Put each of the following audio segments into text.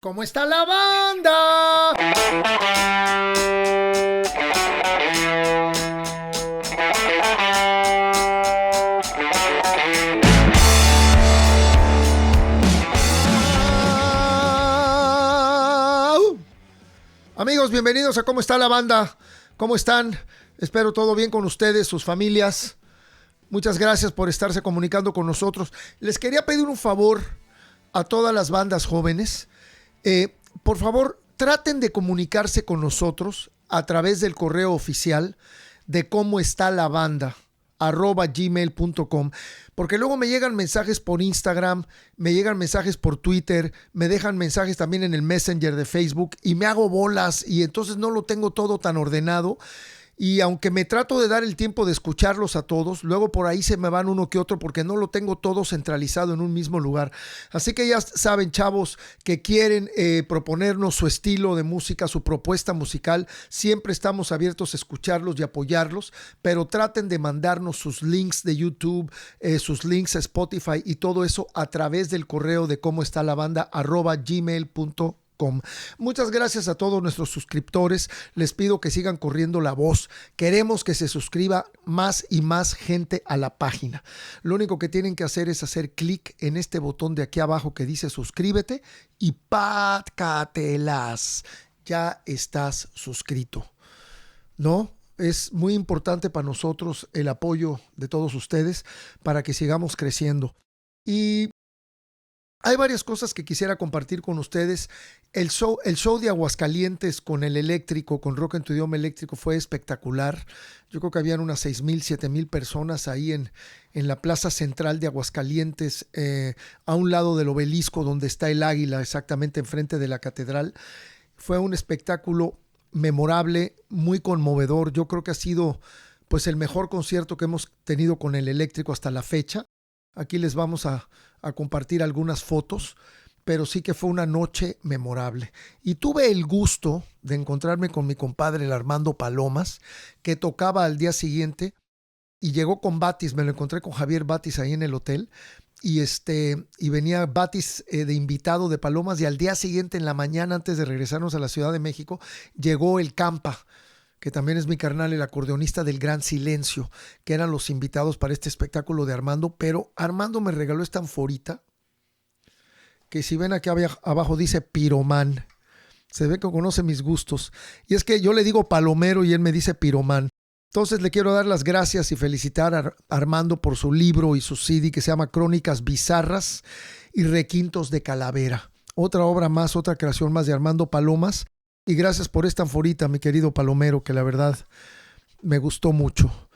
¿Cómo está la banda? Amigos, bienvenidos a ¿Cómo está la banda? ¿Cómo están? Espero todo bien con ustedes, sus familias. Muchas gracias por estarse comunicando con nosotros. Les quería pedir un favor a todas las bandas jóvenes. Por favor, traten de comunicarse con nosotros a través del correo oficial de cómo está la banda @gmail.com, porque luego me llegan mensajes por Instagram, me llegan mensajes por Twitter, me dejan mensajes también en el Messenger de Facebook y me hago bolas y entonces no lo tengo todo tan ordenado. Y aunque me trato de dar el tiempo de escucharlos a todos, luego por ahí se me van uno que otro porque no lo tengo todo centralizado en un mismo lugar. Así que ya saben, chavos, que quieren proponernos su estilo de música, su propuesta musical, siempre estamos abiertos a escucharlos y apoyarlos, pero traten de mandarnos sus links de YouTube, sus links a Spotify y todo eso a través del correo de cómo está la banda @gmail.com. Muchas gracias a todos nuestros suscriptores. Les pido que sigan corriendo la voz. Queremos que se suscriba más y más gente a la página. Lo único que tienen que hacer es hacer clic en este botón de aquí abajo que dice suscríbete y pácatelas. Ya estás suscrito, ¿no? Es muy importante para nosotros el apoyo de todos ustedes para que sigamos creciendo. Y hay varias cosas que quisiera compartir con ustedes. El show de Aguascalientes con el eléctrico, con Rock en tu idioma eléctrico, fue espectacular. Yo creo que habían unas 6,000, 7,000 personas ahí en la plaza central de Aguascalientes, a un lado del obelisco donde está el águila, exactamente enfrente de la catedral. Fue un espectáculo memorable, muy conmovedor. Yo creo que ha sido pues el mejor concierto que hemos tenido con el eléctrico hasta la fecha. Aquí les vamos a compartir algunas fotos, pero sí que fue una noche memorable. Y tuve el gusto de encontrarme con mi compadre, el Armando Palomas, que tocaba al día siguiente y llegó con Batis. Me lo encontré con Javier Batis ahí en el hotel y venía Batis de invitado de Palomas, y al día siguiente en la mañana, antes de regresarnos a la Ciudad de México, llegó el Campa, que también es mi carnal, el acordeonista del Gran Silencio, que eran los invitados para este espectáculo de Armando. Pero Armando me regaló esta anforita, que si ven aquí abajo dice Piromán. Se ve que conoce mis gustos. Y es que yo le digo palomero y él me dice piromán. Entonces le quiero dar las gracias y felicitar a Armando por su libro y su CD que se llama Crónicas Bizarras y Requintos de Calavera. Otra obra más, otra creación más de Armando Palomas. Y gracias por esta anforita, mi querido palomero, que la verdad me gustó mucho.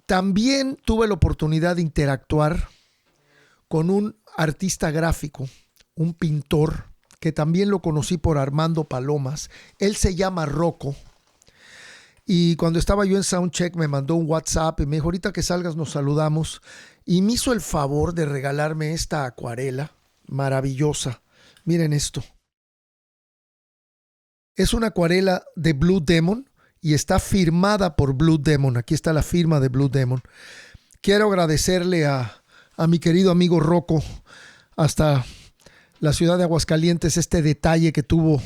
También tuve la oportunidad de interactuar con un artista gráfico, un pintor, que también lo conocí por Armando Palomas. Él se llama Rocco. Y cuando estaba yo en Soundcheck me mandó un WhatsApp y me dijo, ahorita que salgas nos saludamos. Y me hizo el favor de regalarme esta acuarela maravillosa. Miren esto. Es una acuarela de Blue Demon y está firmada por Blue Demon. Aquí está la firma de Blue Demon. Quiero agradecerle a mi querido amigo Rocco hasta la ciudad de Aguascalientes este detalle que tuvo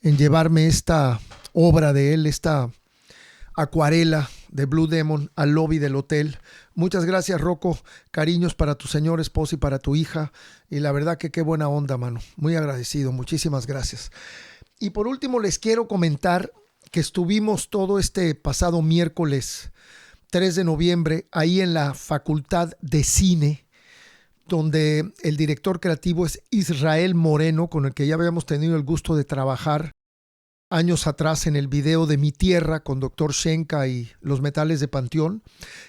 en llevarme esta obra de él, esta acuarela de Blue Demon al lobby del hotel. Muchas gracias, Rocco. Cariños para tu señor esposo y para tu hija. Y la verdad que qué buena onda, mano. Muy agradecido. Muchísimas gracias. Y por último les quiero comentar que estuvimos todo este pasado miércoles 3 de noviembre ahí en la Facultad de Cine, donde el director creativo es Israel Moreno, con el que ya habíamos tenido el gusto de trabajar años atrás en el video de Mi Tierra con Dr. Shenka y Los Metales de Panteón,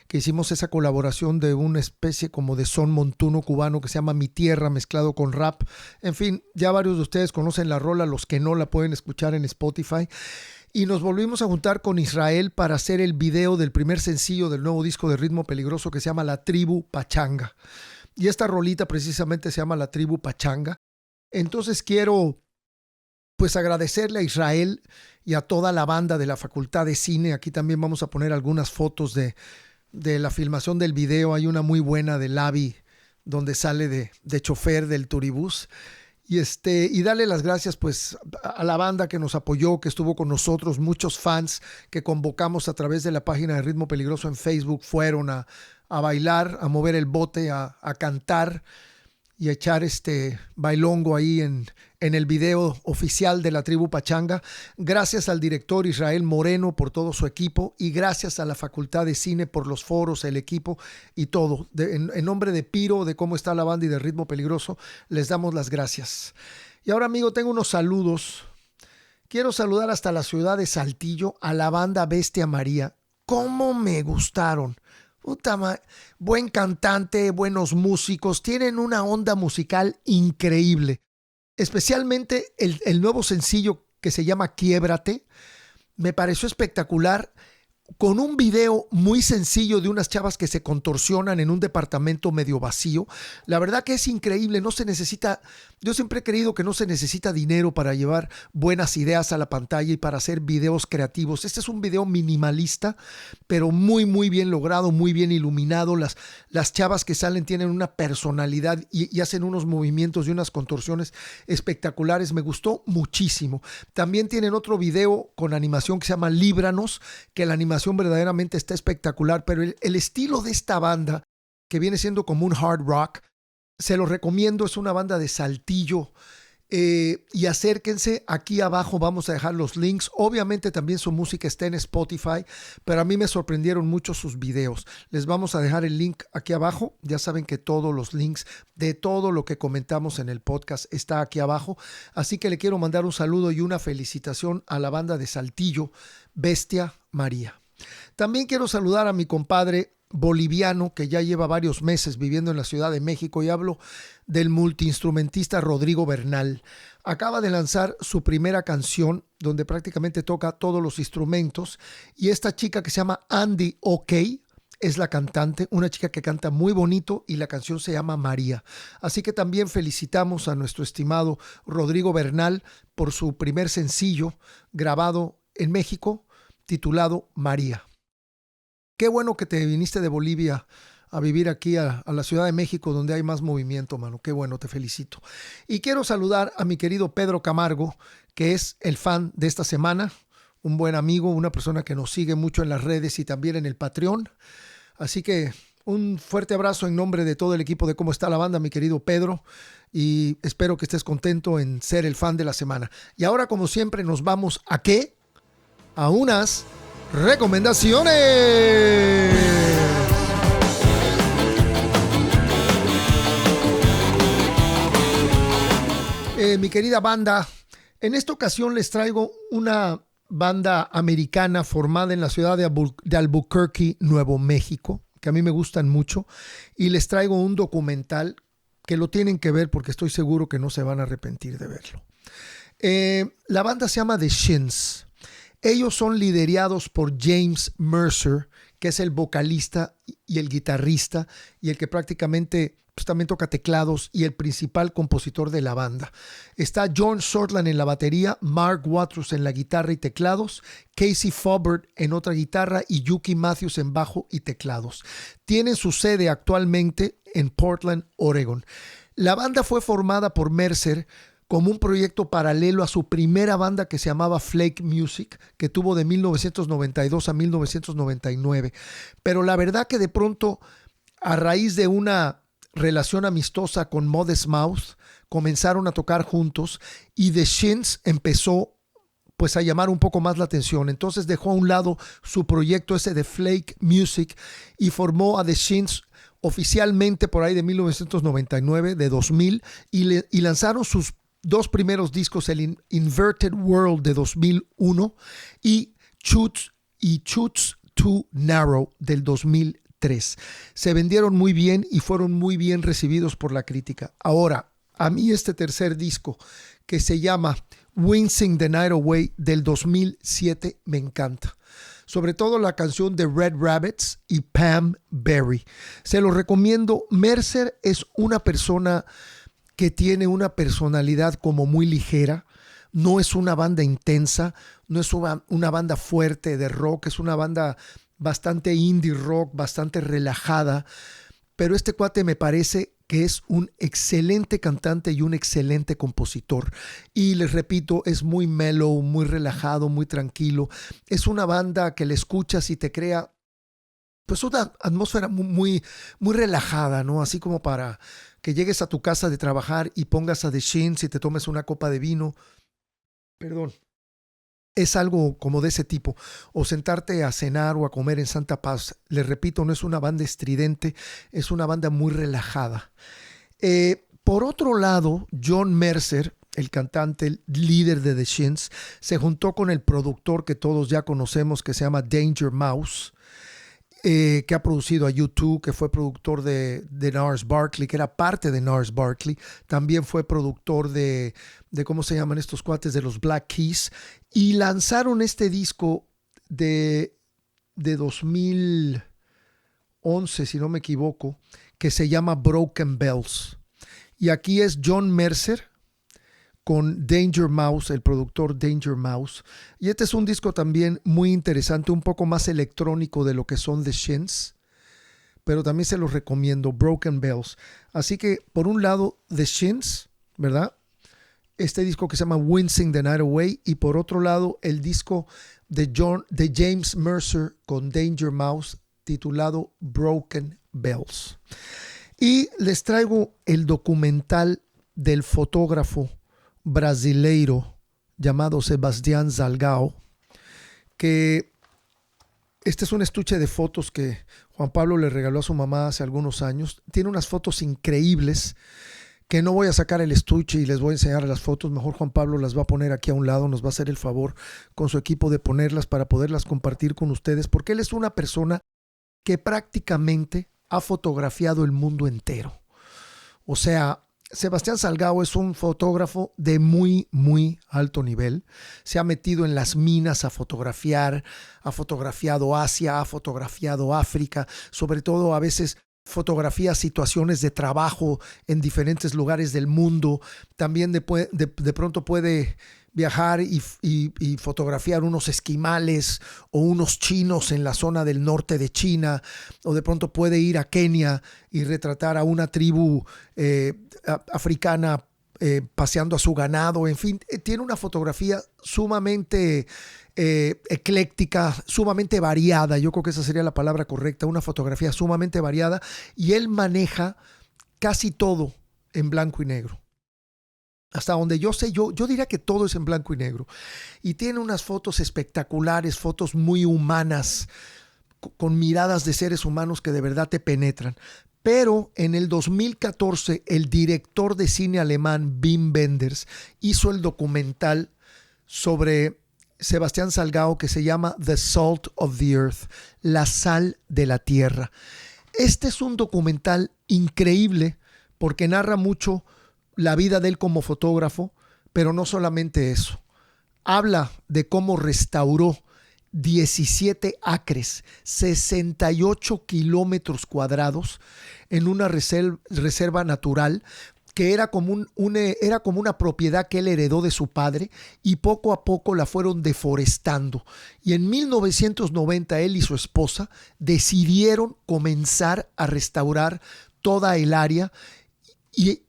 que hicimos esa colaboración de una especie como de son montuno cubano que se llama Mi Tierra mezclado con rap. En fin, ya varios de ustedes conocen la rola, los que no la pueden escuchar en Spotify. Y nos volvimos a juntar con Israel para hacer el video del primer sencillo del nuevo disco de Ritmo Peligroso que se llama La Tribu Pachanga. Y esta rolita precisamente se llama La Tribu Pachanga. Entonces quiero pues agradecerle a Israel y a toda la banda de la Facultad de Cine. Aquí también vamos a poner algunas fotos de la filmación del video. Hay una muy buena de Lavi donde sale de chofer del turibús. y darle las gracias pues a la banda que nos apoyó, que estuvo con nosotros, muchos fans que convocamos a través de la página de Ritmo Peligroso en Facebook, fueron a bailar, a mover el bote, a cantar y a echar bailongo ahí en el video oficial de la Tribu Pachanga. Gracias al director Israel Moreno por todo su equipo y gracias a la Facultad de Cine por los foros, el equipo y todo. En nombre de Piro, de Cómo Está la Banda y de Ritmo Peligroso, les damos las gracias. Y ahora, amigo, tengo unos saludos. Quiero saludar hasta la ciudad de Saltillo a la banda Bestia María. ¿Cómo me gustaron? Buen cantante, buenos músicos, tienen una onda musical increíble. Especialmente el nuevo sencillo que se llama Quiébrate, me pareció espectacular, con un video muy sencillo de unas chavas que se contorsionan en un departamento medio vacío. La verdad que es increíble, no se necesita, yo siempre he creído que no se necesita dinero para llevar buenas ideas a la pantalla y para hacer videos creativos. Este es un video minimalista, pero muy muy bien logrado, muy bien iluminado. Las chavas que salen tienen una personalidad y hacen unos movimientos y unas contorsiones espectaculares. Me gustó muchísimo. También tienen otro video con animación que se llama Líbranos, que la animación verdaderamente está espectacular, pero el estilo de esta banda, que viene siendo como un hard rock, se lo recomiendo. Es una banda de Saltillo, y acérquense. Aquí abajo vamos a dejar los links. Obviamente también su música está en Spotify, pero a mí me sorprendieron mucho sus videos. Les vamos a dejar el link aquí abajo. Ya saben que todos los links de todo lo que comentamos en el podcast está aquí abajo, así que le quiero mandar un saludo y una felicitación a la banda de Saltillo, Bestia María. También quiero saludar a mi compadre boliviano que ya lleva varios meses viviendo en la Ciudad de México, y hablo del multiinstrumentista Rodrigo Bernal. Acaba de lanzar su primera canción donde prácticamente toca todos los instrumentos, y esta chica que se llama Andy OK es la cantante, una chica que canta muy bonito, y la canción se llama María. Así que también felicitamos a nuestro estimado Rodrigo Bernal por su primer sencillo grabado en México, titulado María. Qué bueno que te viniste de Bolivia a vivir aquí a la Ciudad de México, donde hay más movimiento, mano. Qué bueno, te felicito. Y quiero saludar a mi querido Pedro Camargo, que es el fan de esta semana, un buen amigo, una persona que nos sigue mucho en las redes y también en el Patreon. Así que un fuerte abrazo en nombre de todo el equipo de Cómo Está la Banda, mi querido Pedro, y espero que estés contento en ser el fan de la semana. Y ahora, como siempre, nos vamos ¿a qué? A unas recomendaciones. Mi querida banda, en esta ocasión les traigo una banda americana formada en la ciudad de Albuquerque, Nuevo México, que a mí me gustan mucho, y les traigo un documental que lo tienen que ver porque estoy seguro que no se van a arrepentir de verlo. La banda se llama The Shins. Ellos son liderados por James Mercer, que es el vocalista y el guitarrista, y el que prácticamente pues, también toca teclados y el principal compositor de la banda. Está John Shortland en la batería, Mark Waters en la guitarra y teclados, Casey Faubert en otra guitarra y Yuki Matthews en bajo y teclados. Tienen su sede actualmente en Portland, Oregon. La banda fue formada por Mercer como un proyecto paralelo a su primera banda que se llamaba Flake Music, que tuvo de 1992 a 1999. Pero la verdad que de pronto, a raíz de una relación amistosa con Modest Mouse, comenzaron a tocar juntos y The Shins empezó pues a llamar un poco más la atención. Entonces dejó a un lado su proyecto ese de Flake Music y formó a The Shins oficialmente por ahí de 1999, de 2000, y lanzaron sus dos primeros discos, el Inverted World de 2001 y Chutes Too Narrow del 2003. Se vendieron muy bien y fueron muy bien recibidos por la crítica. Ahora, a mí este tercer disco, que se llama Wincing the Night Away del 2007, me encanta. Sobre todo la canción de Red Rabbits y Pam Berry. Se lo recomiendo. Mercer es una persona que tiene una personalidad como muy ligera. No es una banda intensa, no es una banda fuerte de rock, es una banda bastante indie rock, bastante relajada, pero este cuate me parece que es un excelente cantante y un excelente compositor. Y les repito, es muy mellow, muy relajado, muy tranquilo. Es una banda que le escuchas y te crea pues una atmósfera muy relajada, ¿no? Así como para que llegues a tu casa de trabajar y pongas a The Shins y te tomes una copa de vino. Perdón. Es algo como de ese tipo. O sentarte a cenar o a comer en Santa Paz. Les repito, no es una banda estridente, es una banda muy relajada. Por otro lado, John Mercer, el cantante, el líder de The Shins, se juntó con el productor que todos ya conocemos, que se llama Danger Mouse, que ha producido a U2, que fue productor de Gnarls Barkley, que era parte de Gnarls Barkley. También fue productor de ¿cómo se llaman estos cuates? De los Black Keys. Y lanzaron este disco de 2011, si no me equivoco, que se llama Broken Bells. Y aquí es John Mercer con Danger Mouse, el productor Danger Mouse. Y este es un disco también muy interesante, un poco más electrónico de lo que son The Shins, pero también se los recomiendo, Broken Bells. Así que, por un lado, The Shins, ¿verdad? Este disco que se llama Wincing the Night Away, y por otro lado, el disco de James Mercer con Danger Mouse, titulado Broken Bells. Y les traigo el documental del fotógrafo brasileiro llamado Sebastián Salgado, que este es un estuche de fotos que Juan Pablo le regaló a su mamá hace algunos años. Tiene unas fotos increíbles que no voy a sacar el estuche y les voy a enseñar las fotos. Mejor Juan Pablo las va a poner aquí a un lado, nos va a hacer el favor con su equipo de ponerlas para poderlas compartir con ustedes, porque él es una persona que prácticamente ha fotografiado el mundo entero. O sea, Sebastián Salgado es un fotógrafo de muy alto nivel. Se ha metido en las minas a fotografiar, ha fotografiado Asia, ha fotografiado África, sobre todo a veces fotografía situaciones de trabajo en diferentes lugares del mundo. También de pronto puede viajar y fotografiar unos esquimales o unos chinos en la zona del norte de China, o de pronto puede ir a Kenia y retratar a una tribu africana paseando a su ganado. En fin, tiene una fotografía sumamente ecléctica, sumamente variada. Yo creo que esa sería la palabra correcta, una fotografía sumamente variada, y él maneja casi todo en blanco y negro. Hasta donde yo sé, yo diría que todo es en blanco y negro. Y tiene unas fotos espectaculares, fotos muy humanas, con miradas de seres humanos que de verdad te penetran. Pero en el 2014, el director de cine alemán Wim Wenders hizo el documental sobre Sebastián Salgado, que se llama The Salt of the Earth, la sal de la tierra. Este es un documental increíble porque narra mucho la vida de él como fotógrafo, pero no solamente eso. Habla de cómo restauró 17 acres, 68 kilómetros cuadrados en una reserva natural que era como una propiedad que él heredó de su padre, y poco a poco la fueron deforestando. Y en 1990 él y su esposa decidieron comenzar a restaurar toda el área,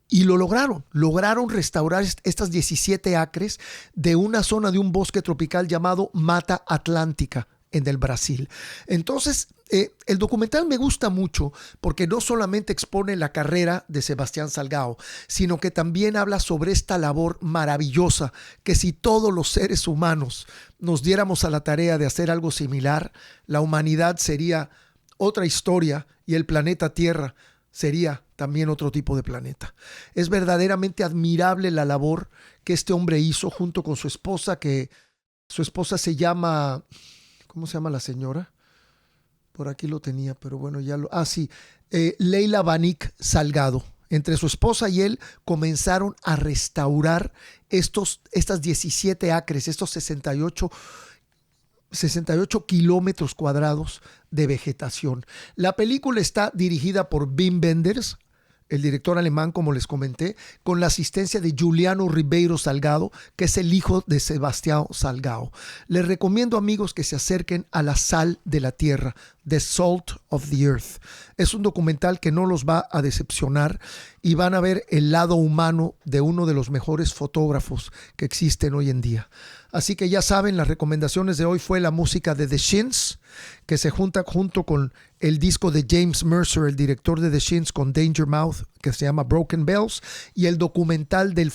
y lo lograron restaurar estas 17 acres de una zona de un bosque tropical llamado Mata Atlántica en el Brasil. Entonces, el documental me gusta mucho porque no solamente expone la carrera de Sebastián Salgado, sino que también habla sobre esta labor maravillosa que, si todos los seres humanos nos diéramos a la tarea de hacer algo similar, la humanidad sería otra historia y el planeta Tierra sería también otro tipo de planeta. Es verdaderamente admirable la labor que este hombre hizo junto con su esposa, que su esposa se llama, ¿cómo se llama la señora? Por aquí lo tenía, pero bueno, ya lo... Leila Vanik Salgado. Entre su esposa y él comenzaron a restaurar estas 17 acres, estos 68 kilómetros cuadrados de vegetación. La película está dirigida por Wim Wenders, el director alemán, como les comenté, con la asistencia de Juliano Ribeiro Salgado, que es el hijo de Sebastián Salgado. Les recomiendo, amigos, que se acerquen a la sal de la tierra, The Salt of the Earth. Es un documental que no los va a decepcionar y van a ver el lado humano de uno de los mejores fotógrafos que existen hoy en día. Así que ya saben, las recomendaciones de hoy fue la música de The Shins, que se junta junto con el disco de James Mercer, el director de The Shins, con Danger Mouse, que se llama Broken Bells, y el documental del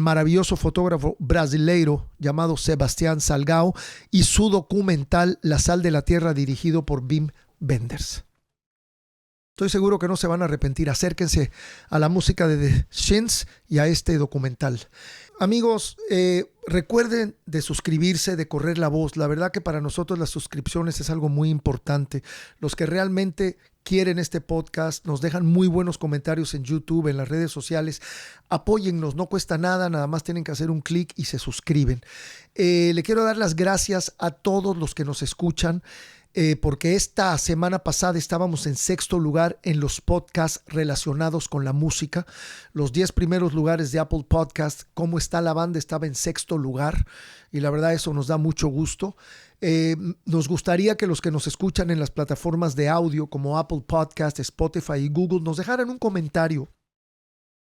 maravilloso fotógrafo brasileiro llamado Sebastián Salgado, y su documental La Sal de la Tierra, dirigido por Wim Wenders. Estoy seguro que no se van a arrepentir. Acérquense a la música de The Shins y a este documental. Amigos, recuerden de suscribirse, de correr la voz. La verdad que para nosotros las suscripciones es algo muy importante. Los que realmente quieren este podcast nos dejan muy buenos comentarios en YouTube, en las redes sociales. Apóyennos, no cuesta nada más tienen que hacer un clic y se suscriben. Le quiero dar las gracias a todos los que nos escuchan. Porque esta semana pasada estábamos en 6º lugar en los podcasts relacionados con la música. Los 10 primeros lugares de Apple Podcast, ¿Cómo está la banda?, estaba en 6º lugar y la verdad eso nos da mucho gusto. Nos gustaría que los que nos escuchan en las plataformas de audio como Apple Podcast, Spotify y Google nos dejaran un comentario.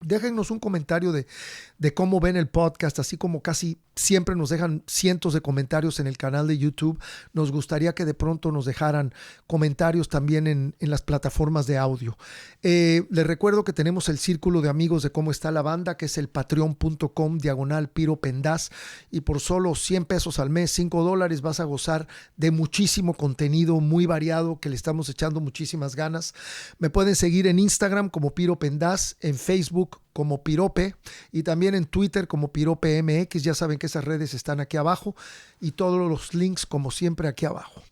Déjennos un comentario de cómo ven el podcast, así como casi siempre nos dejan cientos de comentarios en el canal de YouTube. Nos gustaría que de pronto nos dejaran comentarios también en las plataformas de audio. Les recuerdo que tenemos el círculo de amigos de Cómo está la banda, que es el patreon.com/Piro Pendaz, y por solo 100 pesos al mes, $5, vas a gozar de muchísimo contenido muy variado que le estamos echando muchísimas ganas. Me pueden seguir en Instagram como Piro Pendaz, en Facebook como Pirope y también en Twitter como Pirope MX. Ya saben que esas redes están aquí abajo y todos los links como siempre aquí abajo.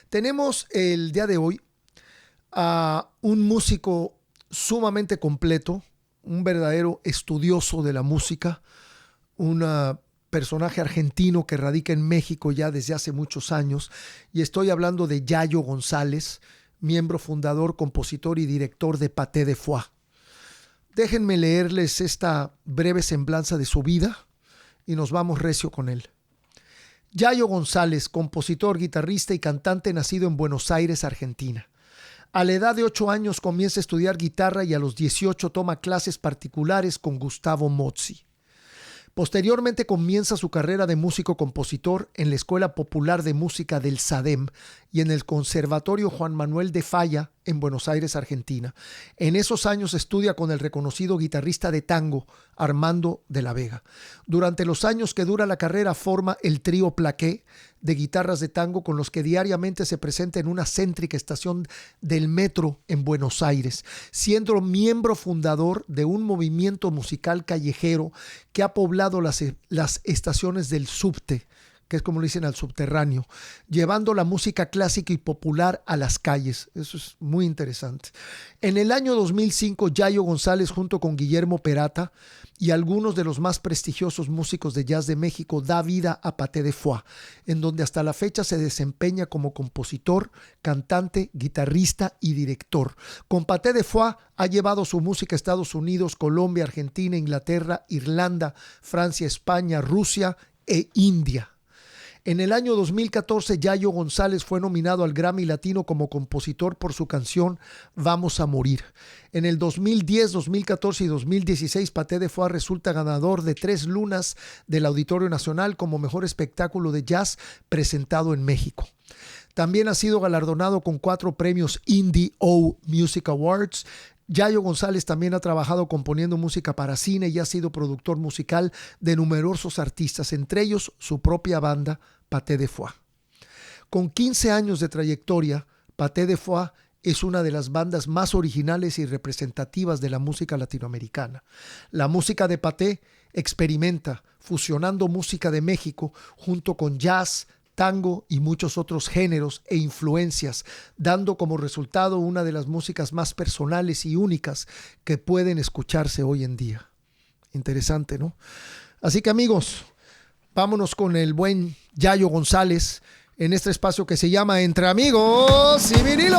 Tenemos el día de hoy a un músico sumamente completo, un verdadero estudioso de la música, un personaje argentino que radica en México ya desde hace muchos años, y estoy hablando de Yayo González, miembro fundador, compositor y director de Paté de Foix. Déjenme leerles esta breve semblanza de su vida y nos vamos recio con él. Yayo González, compositor, guitarrista y cantante, nacido en Buenos Aires, Argentina. A la edad de 8 años comienza a estudiar guitarra y a los 18 toma clases particulares con Gustavo Mozzi. Posteriormente comienza su carrera de músico-compositor en la Escuela Popular de Música del SADEM y en el Conservatorio Juan Manuel de Falla en Buenos Aires, Argentina. En esos años estudia con el reconocido guitarrista de tango Armando de la Vega. Durante los años que dura la carrera forma el trío Plaqué de guitarras de tango con los que diariamente se presenta en una céntrica estación del metro en Buenos Aires, siendo miembro fundador de un movimiento musical callejero que ha poblado las estaciones del subte, que es como le dicen al subterráneo, llevando la música clásica y popular a las calles. Eso es muy interesante. En el año 2005, Yayo González, junto con Guillermo Perata y algunos de los más prestigiosos músicos de jazz de México, da vida a Paté de Foix, en donde hasta la fecha se desempeña como compositor, cantante, guitarrista y director. Con Paté de Foix ha llevado su música a Estados Unidos, Colombia, Argentina, Inglaterra, Irlanda, Francia, España, Rusia e India. En el año 2014, Yayo González fue nominado al Grammy Latino como compositor por su canción Vamos a Morir. En el 2010, 2014 y 2016, Paté de Foix resulta ganador de 3 lunas del Auditorio Nacional como mejor espectáculo de jazz presentado en México. También ha sido galardonado con 4 premios Indie O Music Awards. Yayo González también ha trabajado componiendo música para cine y ha sido productor musical de numerosos artistas, entre ellos su propia banda, Paté de Foix. Con 15 años de trayectoria, Paté de Foix es una de las bandas más originales y representativas de la música latinoamericana. La música de Paté experimenta, fusionando música de México junto con jazz, tango y muchos otros géneros e influencias, dando como resultado una de las músicas más personales y únicas que pueden escucharse hoy en día. Interesante, ¿no? Así que amigos, vámonos con el buen Yayo González en este espacio que se llama Entre Amigos y Vinilos.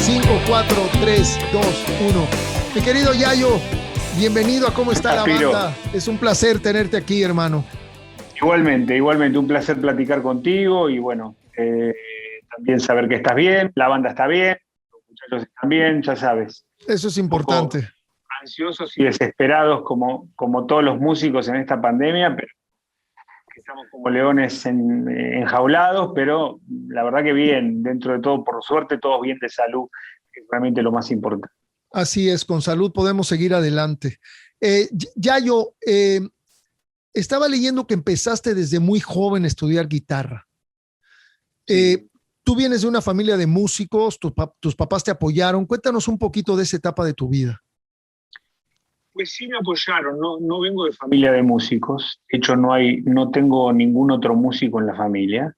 5, 4, 3, 2, 1. Mi querido Yayo, bienvenido a Cómo está la banda. Es un placer tenerte aquí, hermano. Igualmente, un placer platicar contigo y bueno, también saber que estás bien, la banda está bien, los muchachos están bien, ya sabes, Eso es un poco importante. ansiosos y desesperados como todos los músicos en esta pandemia, pero que estamos como leones enjaulados, pero la verdad que bien, dentro de todo, por suerte, todos bien de salud, que es realmente lo más importante. Así es, con salud podemos seguir adelante. Yayo, estaba leyendo que empezaste desde muy joven a estudiar guitarra. Sí. Tú vienes de una familia de músicos, tus papás te apoyaron. Cuéntanos un poquito de esa etapa de tu vida. Pues sí me apoyaron, no vengo de familia de músicos, de hecho no tengo ningún otro músico en la familia.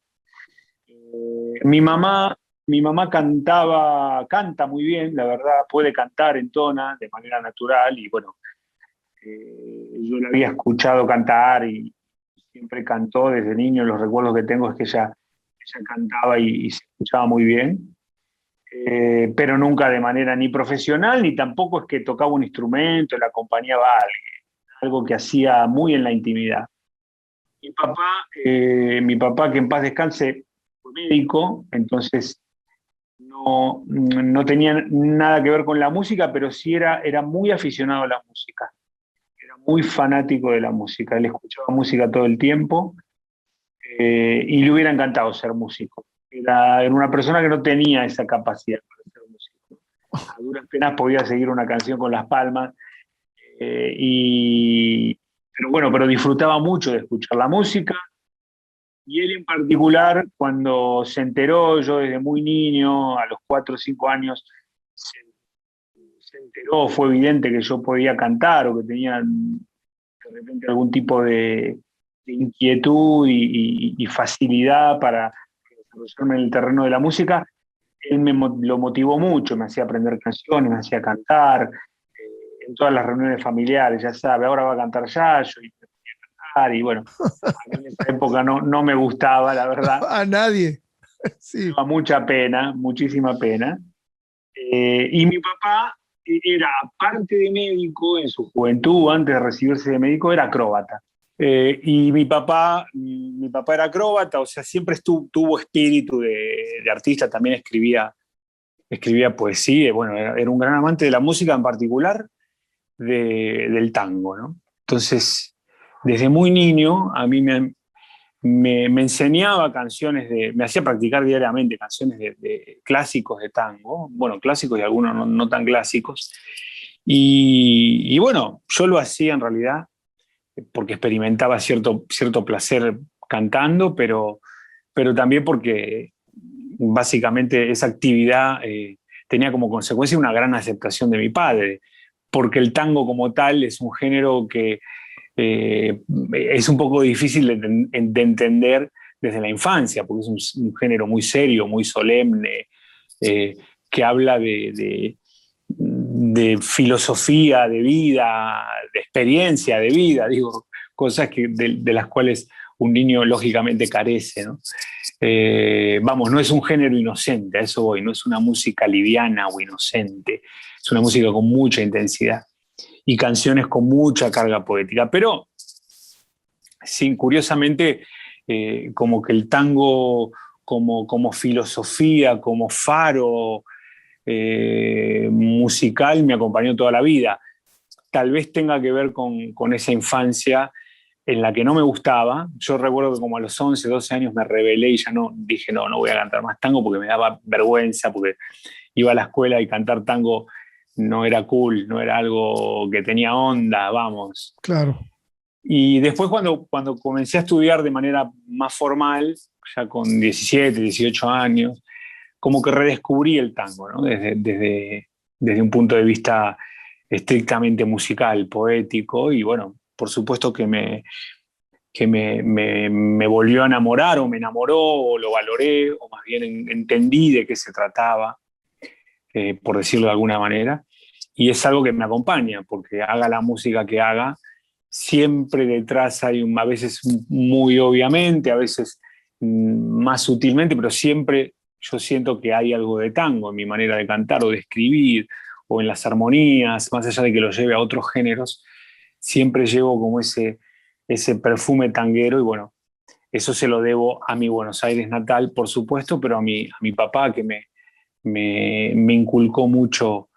Mi mamá, mi mamá canta muy bien, la verdad, puede cantar, entona de manera natural y bueno, yo la había escuchado cantar y siempre cantó desde niño, los recuerdos que tengo es que ella cantaba y se escuchaba muy bien. Pero nunca de manera ni profesional, ni tampoco es que tocaba un instrumento, le acompañaba a alguien, algo que hacía muy en la intimidad. Mi papá, que en paz descanse, fue médico, entonces no tenía nada que ver con la música, pero sí era muy aficionado a la música, era muy fanático de la música, él escuchaba música todo el tiempo y le hubiera encantado ser músico. Era una persona que no tenía esa capacidad para ser músico. A duras penas podía seguir una canción con las palmas, eh, y, pero disfrutaba mucho de escuchar la música. Y él en particular, cuando se enteró, yo desde muy niño, a los 4 o 5 años, se, se enteró, fue evidente que yo podía cantar o que tenía de repente algún tipo de inquietud y facilidad para desarrollarme en el terreno de la música, él lo motivó mucho, me hacía aprender canciones, me hacía cantar, en todas las reuniones familiares, ya sabe, ahora va a cantar Yayo y bueno, a mí en esa época no me gustaba, la verdad, A nadie. me Sí. daba mucha pena, muchísima pena. Y mi papá era, aparte de médico, en su juventud, antes de recibirse de médico, era acróbata. Y mi papá era acróbata, o sea, siempre tuvo espíritu de artista, también escribía poesía, bueno, era un gran amante de la música, en particular del tango, ¿no? Entonces, desde muy niño, a mí me enseñaba canciones me hacía practicar diariamente canciones de clásicos de tango, bueno, clásicos y algunos no tan clásicos. Y bueno, yo lo hacía en realidad porque experimentaba cierto placer cantando, pero también porque básicamente esa actividad tenía como consecuencia una gran aceptación de mi padre, porque el tango como tal es un género que es un poco difícil de entender desde la infancia, porque es un género muy serio, muy solemne, que habla de filosofía de vida, de experiencia de vida, digo, cosas de las cuales un niño lógicamente carece, ¿no? Vamos, no es un género inocente, a eso voy, no es una música liviana o inocente, es una música con mucha intensidad y canciones con mucha carga poética, pero sí, curiosamente, como que el tango como filosofía, como faro musical me acompañó toda la vida. Tal vez tenga que ver con esa infancia en la que no me gustaba. Yo recuerdo que como a los 11, 12 años me rebelé y ya no dije, no voy a cantar más tango porque me daba vergüenza, porque iba a la escuela y cantar tango no era cool, no era algo que tenía onda, vamos. Claro. Y después cuando comencé a estudiar de manera más formal, ya con 17, 18 años, como que redescubrí el tango, ¿no? Desde un punto de vista estrictamente musical, poético, y bueno, por supuesto que me volvió a enamorar, o me enamoró, o lo valoré, o más bien entendí de qué se trataba, por decirlo de alguna manera, y es algo que me acompaña, porque haga la música que haga, siempre detrás hay a veces muy obviamente, a veces más sutilmente, pero siempre yo siento que hay algo de tango en mi manera de cantar o de escribir o en las armonías, más allá de que lo lleve a otros géneros, siempre llevo como ese perfume tanguero y bueno, Eso se lo debo a mi Buenos Aires natal, por supuesto, pero a mi papá, que me inculcó mucho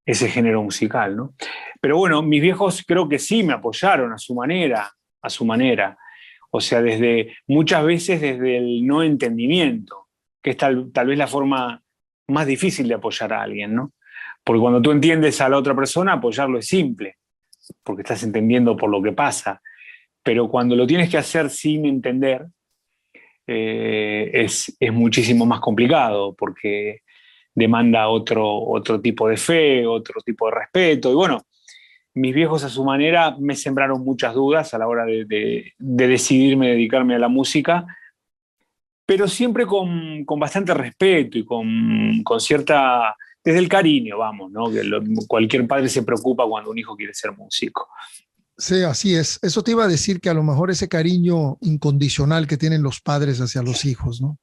ese género musical, ¿no? Pero bueno, mis viejos creo que sí me apoyaron a su manera, a su manera. O sea, muchas veces desde el no entendimiento, que es tal vez la forma más difícil de apoyar a alguien, ¿no? Porque cuando tú entiendes a la otra persona, apoyarlo es simple, porque estás entendiendo por lo que pasa. Pero cuando lo tienes que hacer sin entender, es muchísimo más complicado, porque demanda otro tipo de fe, otro tipo de respeto. Y bueno, mis viejos a su manera me sembraron muchas dudas a la hora de decidirme dedicarme a la música, pero siempre con bastante respeto y con cierta, desde el cariño, vamos, ¿no? Cualquier padre se preocupa cuando un hijo quiere ser músico. Sí, así es. Eso te iba a decir, que a lo mejor ese cariño incondicional que tienen los padres hacia los hijos, ¿no?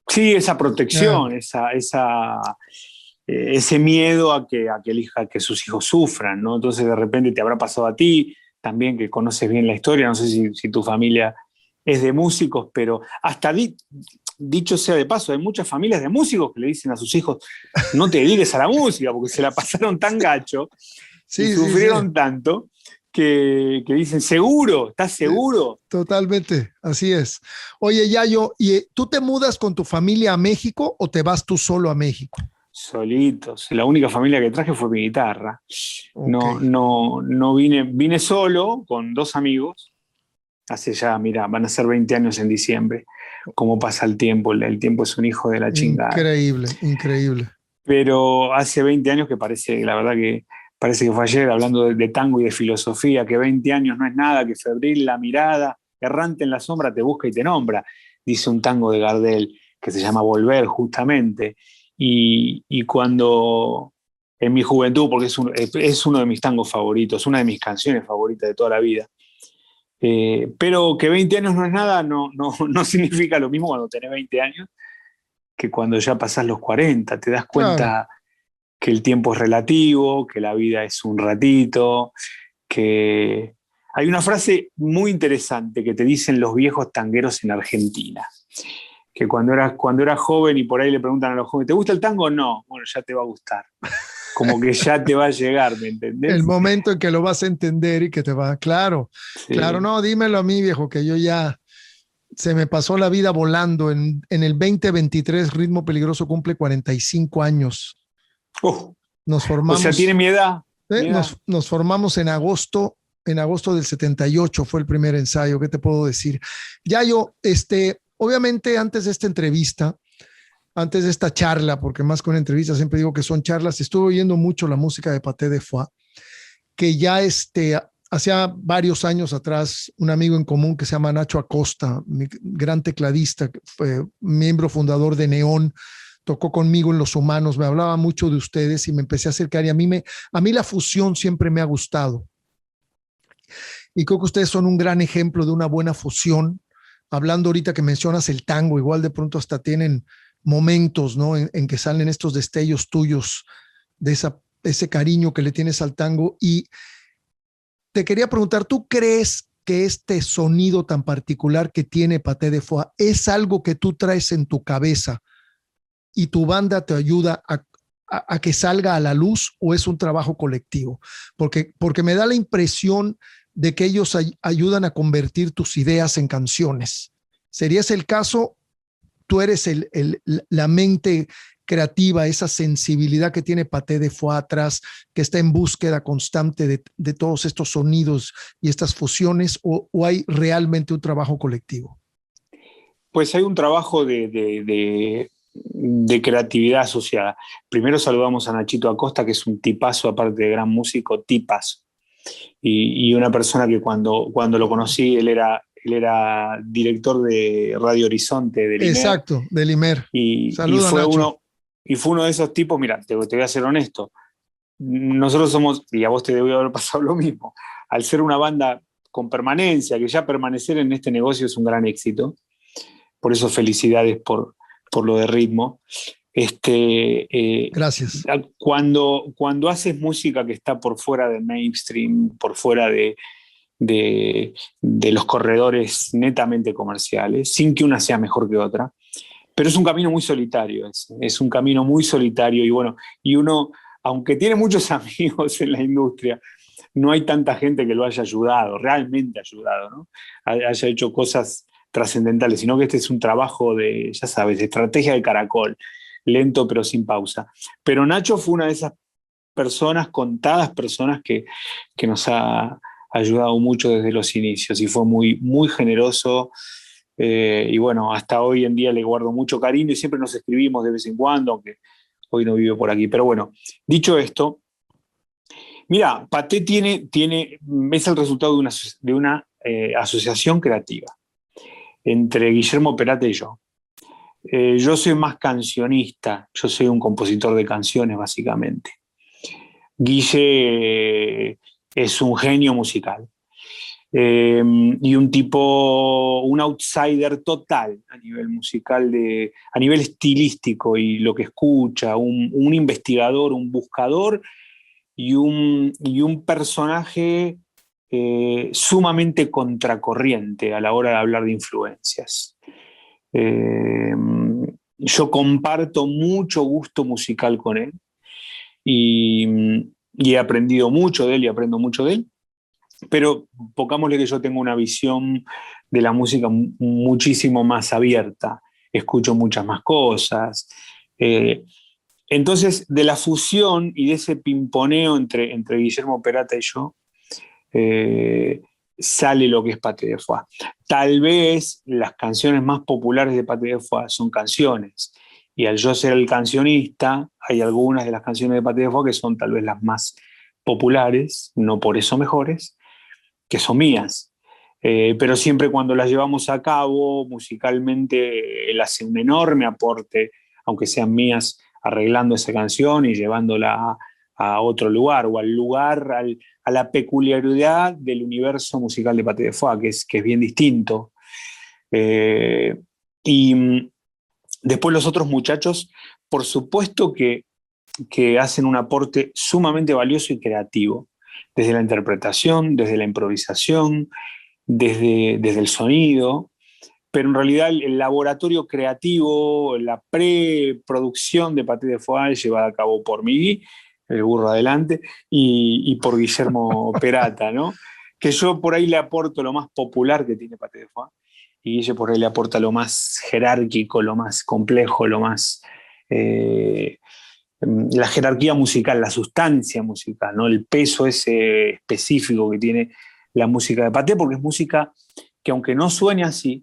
Sí, esa Yeah. protección, ese miedo a que sus hijos sufran, ¿no? Entonces de repente te habrá pasado a ti, también que conoces bien la historia, no sé si tu familia es de músicos, pero dicho sea de paso, hay muchas familias de músicos que le dicen a sus hijos, no te dediques a la música, porque se la pasaron tan gacho y Sí, sí, sí. sufrieron tanto que dicen, ¿seguro? ¿Estás seguro? Totalmente, así es. Oye, Yayo, ¿y tú te mudas con tu familia a México o te vas tú solo a México? Solitos. La única familia que traje fue mi guitarra. Ok, No vine solo con dos amigos. Hace ya, mira, van a ser 20 años en diciembre. Cómo pasa el tiempo, el tiempo es un hijo de la chingada. increíble, increíble. Pero hace 20 años que parece, la verdad que parece que fue ayer, hablando de tango y de filosofía, que 20 años no es nada, que febril la mirada, errante en la sombra te busca y te nombra, dice un tango de Gardel que se llama Volver, justamente. Y cuando en mi juventud, porque es uno de mis tangos favoritos, una de mis canciones favoritas de toda la vida, pero que 20 años no es nada, no significa lo mismo cuando tenés 20 años que cuando ya pasás los 40, te das Claro, cuenta que el tiempo es relativo, que la vida es un ratito, que hay una frase muy interesante que te dicen los viejos tangueros en Argentina, que cuando eras joven y por ahí le preguntan a los jóvenes, ¿te gusta el tango? No, bueno, ya te va a gustar, como que ya te va a llegar, ¿me el entendés? momento en que lo vas a entender y que te va, claro, claro, Sí. no, dímelo a mí, viejo, que yo ya se me pasó la vida volando. En el 2023, Ritmo Peligroso cumple 45 años. Oh, Nos o sea, tiene formamos, mi edad, mi edad. nos formamos en agosto del 78 fue el primer ensayo, ¿qué te puedo decir? Ya yo, obviamente antes de esta entrevista, antes de esta charla, porque más que una entrevista siempre digo que son charlas, estuve oyendo mucho la música de Paté de Foix, que ya hacía varios años atrás, un amigo en común que se llama Nacho Acosta, mi gran tecladista, fue miembro fundador de Neón, tocó conmigo en Los Humanos, me hablaba mucho de ustedes y me empecé a acercar y a mí la fusión siempre me ha gustado. Y creo que ustedes son un gran ejemplo de una buena fusión. Hablando ahorita que mencionas el tango, igual de pronto hasta tienen momentos, ¿no? En que salen estos destellos tuyos de ese cariño que le tienes al tango. Y te quería preguntar, ¿tú crees que este sonido tan particular que tiene Paté de Foix es algo que tú traes en tu cabeza y tu banda te ayuda a que salga a la luz, o es un trabajo colectivo? Porque me da la impresión de que ellos ayudan a convertir tus ideas en canciones. ¿Sería ese el caso? ¿Tú eres la mente creativa, esa sensibilidad que tiene Paté de Foix atrás, que está en búsqueda constante de todos estos sonidos y estas fusiones, o hay realmente un trabajo colectivo? Pues hay un trabajo de creatividad asociada. Primero saludamos a Nachito Acosta, que es un tipazo, aparte de gran músico, tipazo. Y una persona que cuando lo conocí, él era director de Radio Horizonte del IMER, Exacto, del Imer. y Saluda, Nacho. fue uno de esos tipos, mira, te voy a ser honesto, nosotros somos, y a vos te debe haber pasado lo mismo, al ser una banda con permanencia, que ya permanecer en este negocio es un gran éxito, por eso felicidades por lo de ritmo. Gracias. Cuando haces música que está por fuera del mainstream, por fuera de los corredores netamente comerciales, sin que una sea mejor que otra. Pero es un camino muy solitario, es un camino muy solitario y bueno, y uno, aunque tiene muchos amigos en la industria, no hay tanta gente que lo haya ayudado, realmente ayudado, ¿no? Haya hecho cosas trascendentales, sino que este es un trabajo de, ya sabes, de estrategia de caracol, lento pero sin pausa. Pero Nacho fue una de esas personas, contadas personas que nos ha ayudado mucho desde los inicios y fue muy, muy generoso. Y bueno, hasta hoy en día le guardo mucho cariño y siempre nos escribimos de vez en cuando, aunque hoy no vive por aquí. Pero bueno, dicho esto, mira, Paté es el resultado de una asociación creativa entre Guillermo Perata y yo. Yo soy más cancionista, yo soy un compositor de canciones básicamente. Guille es un genio musical. Y un tipo, un outsider total a nivel musical, a nivel estilístico y lo que escucha, un investigador, un buscador y un personaje sumamente contracorriente a la hora de hablar de influencias. Eh, yo comparto mucho gusto musical con él y he aprendido mucho de él y aprendo mucho de él. Pero pongámosle que yo tengo una visión de la música muchísimo más abierta, escucho muchas más cosas. Entonces, de la fusión y de ese pimponeo entre Guillermo Perata y yo, sale lo que es Paté de Foix. Tal vez las canciones más populares de Paté de Foix son canciones, y al yo ser el cancionista, hay algunas de las canciones de Paté de Foix que son tal vez las más populares, no por eso mejores, que son mías. Pero siempre cuando las llevamos a cabo, musicalmente, él hace un enorme aporte, aunque sean mías, arreglando esa canción y llevándola a otro lugar, o al lugar, a la peculiaridad del universo musical de Paté de Foix, que es bien distinto. Y después los otros muchachos, por supuesto que hacen un aporte sumamente valioso y creativo, desde la interpretación, desde la improvisación, desde el sonido, pero en realidad el laboratorio creativo, la preproducción de Paté de Foix es llevada a cabo por mí, el burro adelante, y por Guillermo Perata, ¿no? Que yo por ahí le aporto lo más popular que tiene Paté de Foix, y Guille por ahí le aporta lo más jerárquico, lo más complejo, lo más... la jerarquía musical, la sustancia musical, ¿no? El peso ese específico que tiene la música de Paté, porque es música que aunque no suene así,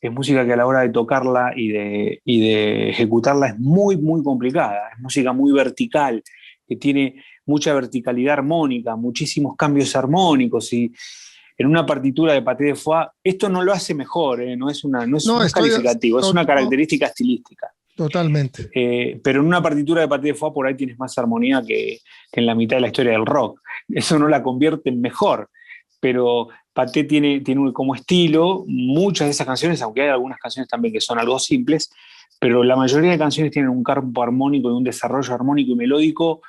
es música que a la hora de tocarla y de ejecutarla es muy, muy complicada. Es música muy vertical, que tiene mucha verticalidad armónica, muchísimos cambios armónicos y en una partitura de Paté de Foix, esto no lo hace mejor, no es calificativo, es una característica estilística. Totalmente. Pero en una partitura de Paté de Foix por ahí tienes más armonía que en la mitad de la historia del rock. Eso no la convierte en mejor, pero Paté tiene como estilo muchas de esas canciones, aunque hay algunas canciones también que son algo simples, pero la mayoría de canciones tienen un campo armónico y un desarrollo armónico y melódico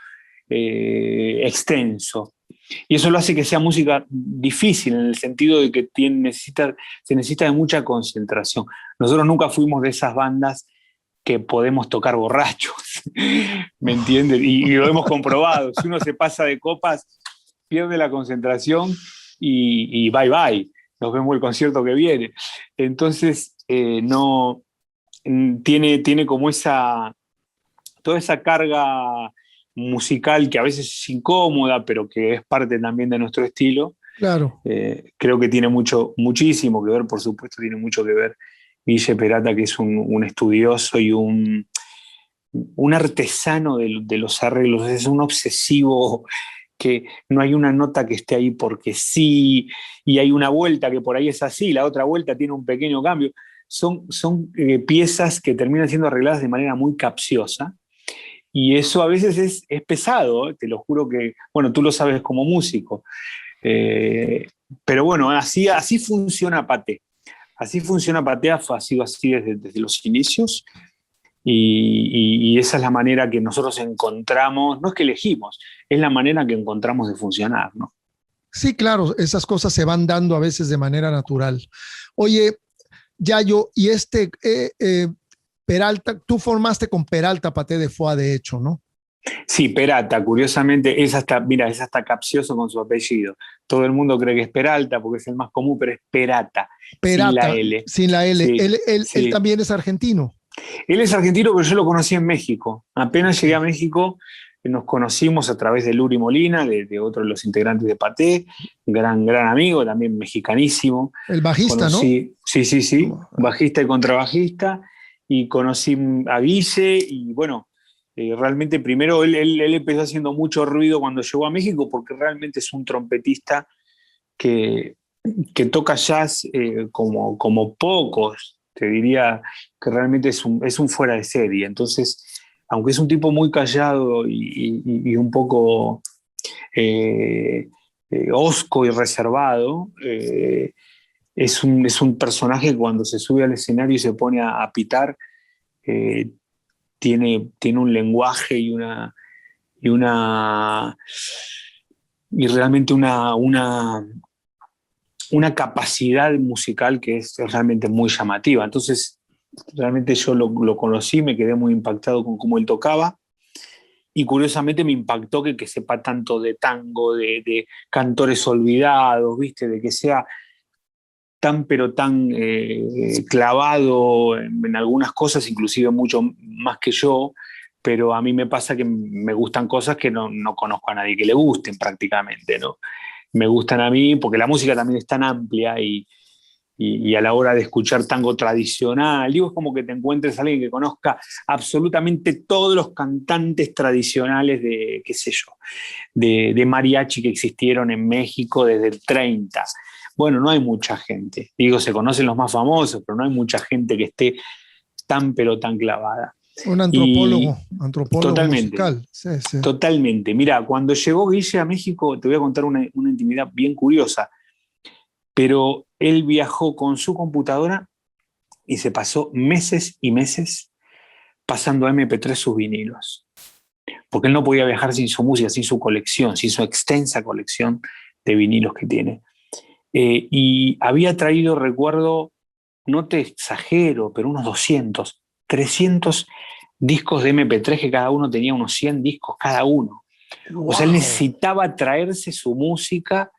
extenso. Y eso lo hace que sea música difícil en el sentido de que se necesita de mucha concentración. Nosotros nunca fuimos de esas bandas que podemos tocar borrachos, ¿me entiendes? Y lo hemos comprobado. Si uno se pasa de copas, pierde la concentración y bye bye. Nos vemos el concierto que viene. Entonces, no tiene como toda esa carga musical que a veces es incómoda, pero que es parte también de nuestro estilo. Claro. Creo que tiene muchísimo que ver, por supuesto, tiene mucho que ver Guille Perata, que es un estudioso y un artesano de los arreglos, es un obsesivo que no hay una nota que esté ahí porque sí, y hay una vuelta que por ahí es así, la otra vuelta tiene un pequeño cambio. Son piezas que terminan siendo arregladas de manera muy capciosa, y eso a veces es pesado, te lo juro que, bueno, tú lo sabes como músico, pero bueno, así funciona Paté. Así funciona Paté, ha sido así desde los inicios y esa es la manera que nosotros encontramos, no es que elegimos, es la manera que encontramos de funcionar, ¿no? Sí, claro, esas cosas se van dando a veces de manera natural. Oye, Yayo, y Peralta, tú formaste con Peralta Paté de Foix, de hecho, ¿no? Sí, Peralta, curiosamente, mira, es hasta capcioso con su apellido. Todo el mundo cree que es Peralta porque es el más común, pero es Perata, sin la Perata, L. sin la L. Sí, Él sí. también es argentino. Él es argentino, pero yo lo conocí en México. Apenas Ok. llegué a México, nos conocimos a través de Luri Molina, de otro de los integrantes de Paté, gran amigo, también mexicanísimo. El bajista, ¿no? Conocí, sí, bajista y contrabajista, y conocí a Guille, y bueno, realmente primero él empezó haciendo mucho ruido cuando llegó a México, porque realmente es un trompetista que, que toca jazz como pocos, te diría que realmente es un fuera de serie. Entonces, aunque es un tipo muy callado y un poco hosco y reservado, es un personaje que cuando se sube al escenario y se pone a pitar, eh, tiene un lenguaje y una y realmente una capacidad musical que es realmente muy llamativa. Entonces, realmente yo lo conocí, me quedé muy impactado con cómo él tocaba, y curiosamente me impactó que sepa tanto de tango, de cantores olvidados, ¿viste? De que sea tan pero tan clavado en algunas cosas, inclusive mucho más que yo, pero a mí me pasa que me gustan cosas que no conozco a nadie que le gusten prácticamente, ¿no? Me gustan a mí porque la música también es tan amplia y a la hora de escuchar tango tradicional, digo, es como que te encuentres a alguien que conozca absolutamente todos los cantantes tradicionales de, qué sé yo, de mariachi que existieron en México desde el 30. Bueno, no hay mucha gente. Digo, se conocen los más famosos, pero no hay mucha gente que esté tan pero tan clavada. Un Y antropólogo totalmente, musical. Sí, sí. totalmente. Mira, cuando llegó Guille a México, te voy a contar una intimidad bien curiosa, pero él viajó con su computadora y se pasó meses y meses pasando a MP3 sus vinilos, porque él no podía viajar sin su música, sin su colección, sin su extensa colección de vinilos que tiene. Y había traído, recuerdo, no te exagero, pero unos 200, 300 discos de MP3, que cada uno tenía unos 100 discos cada uno. O sea, él Wow. necesitaba traerse su música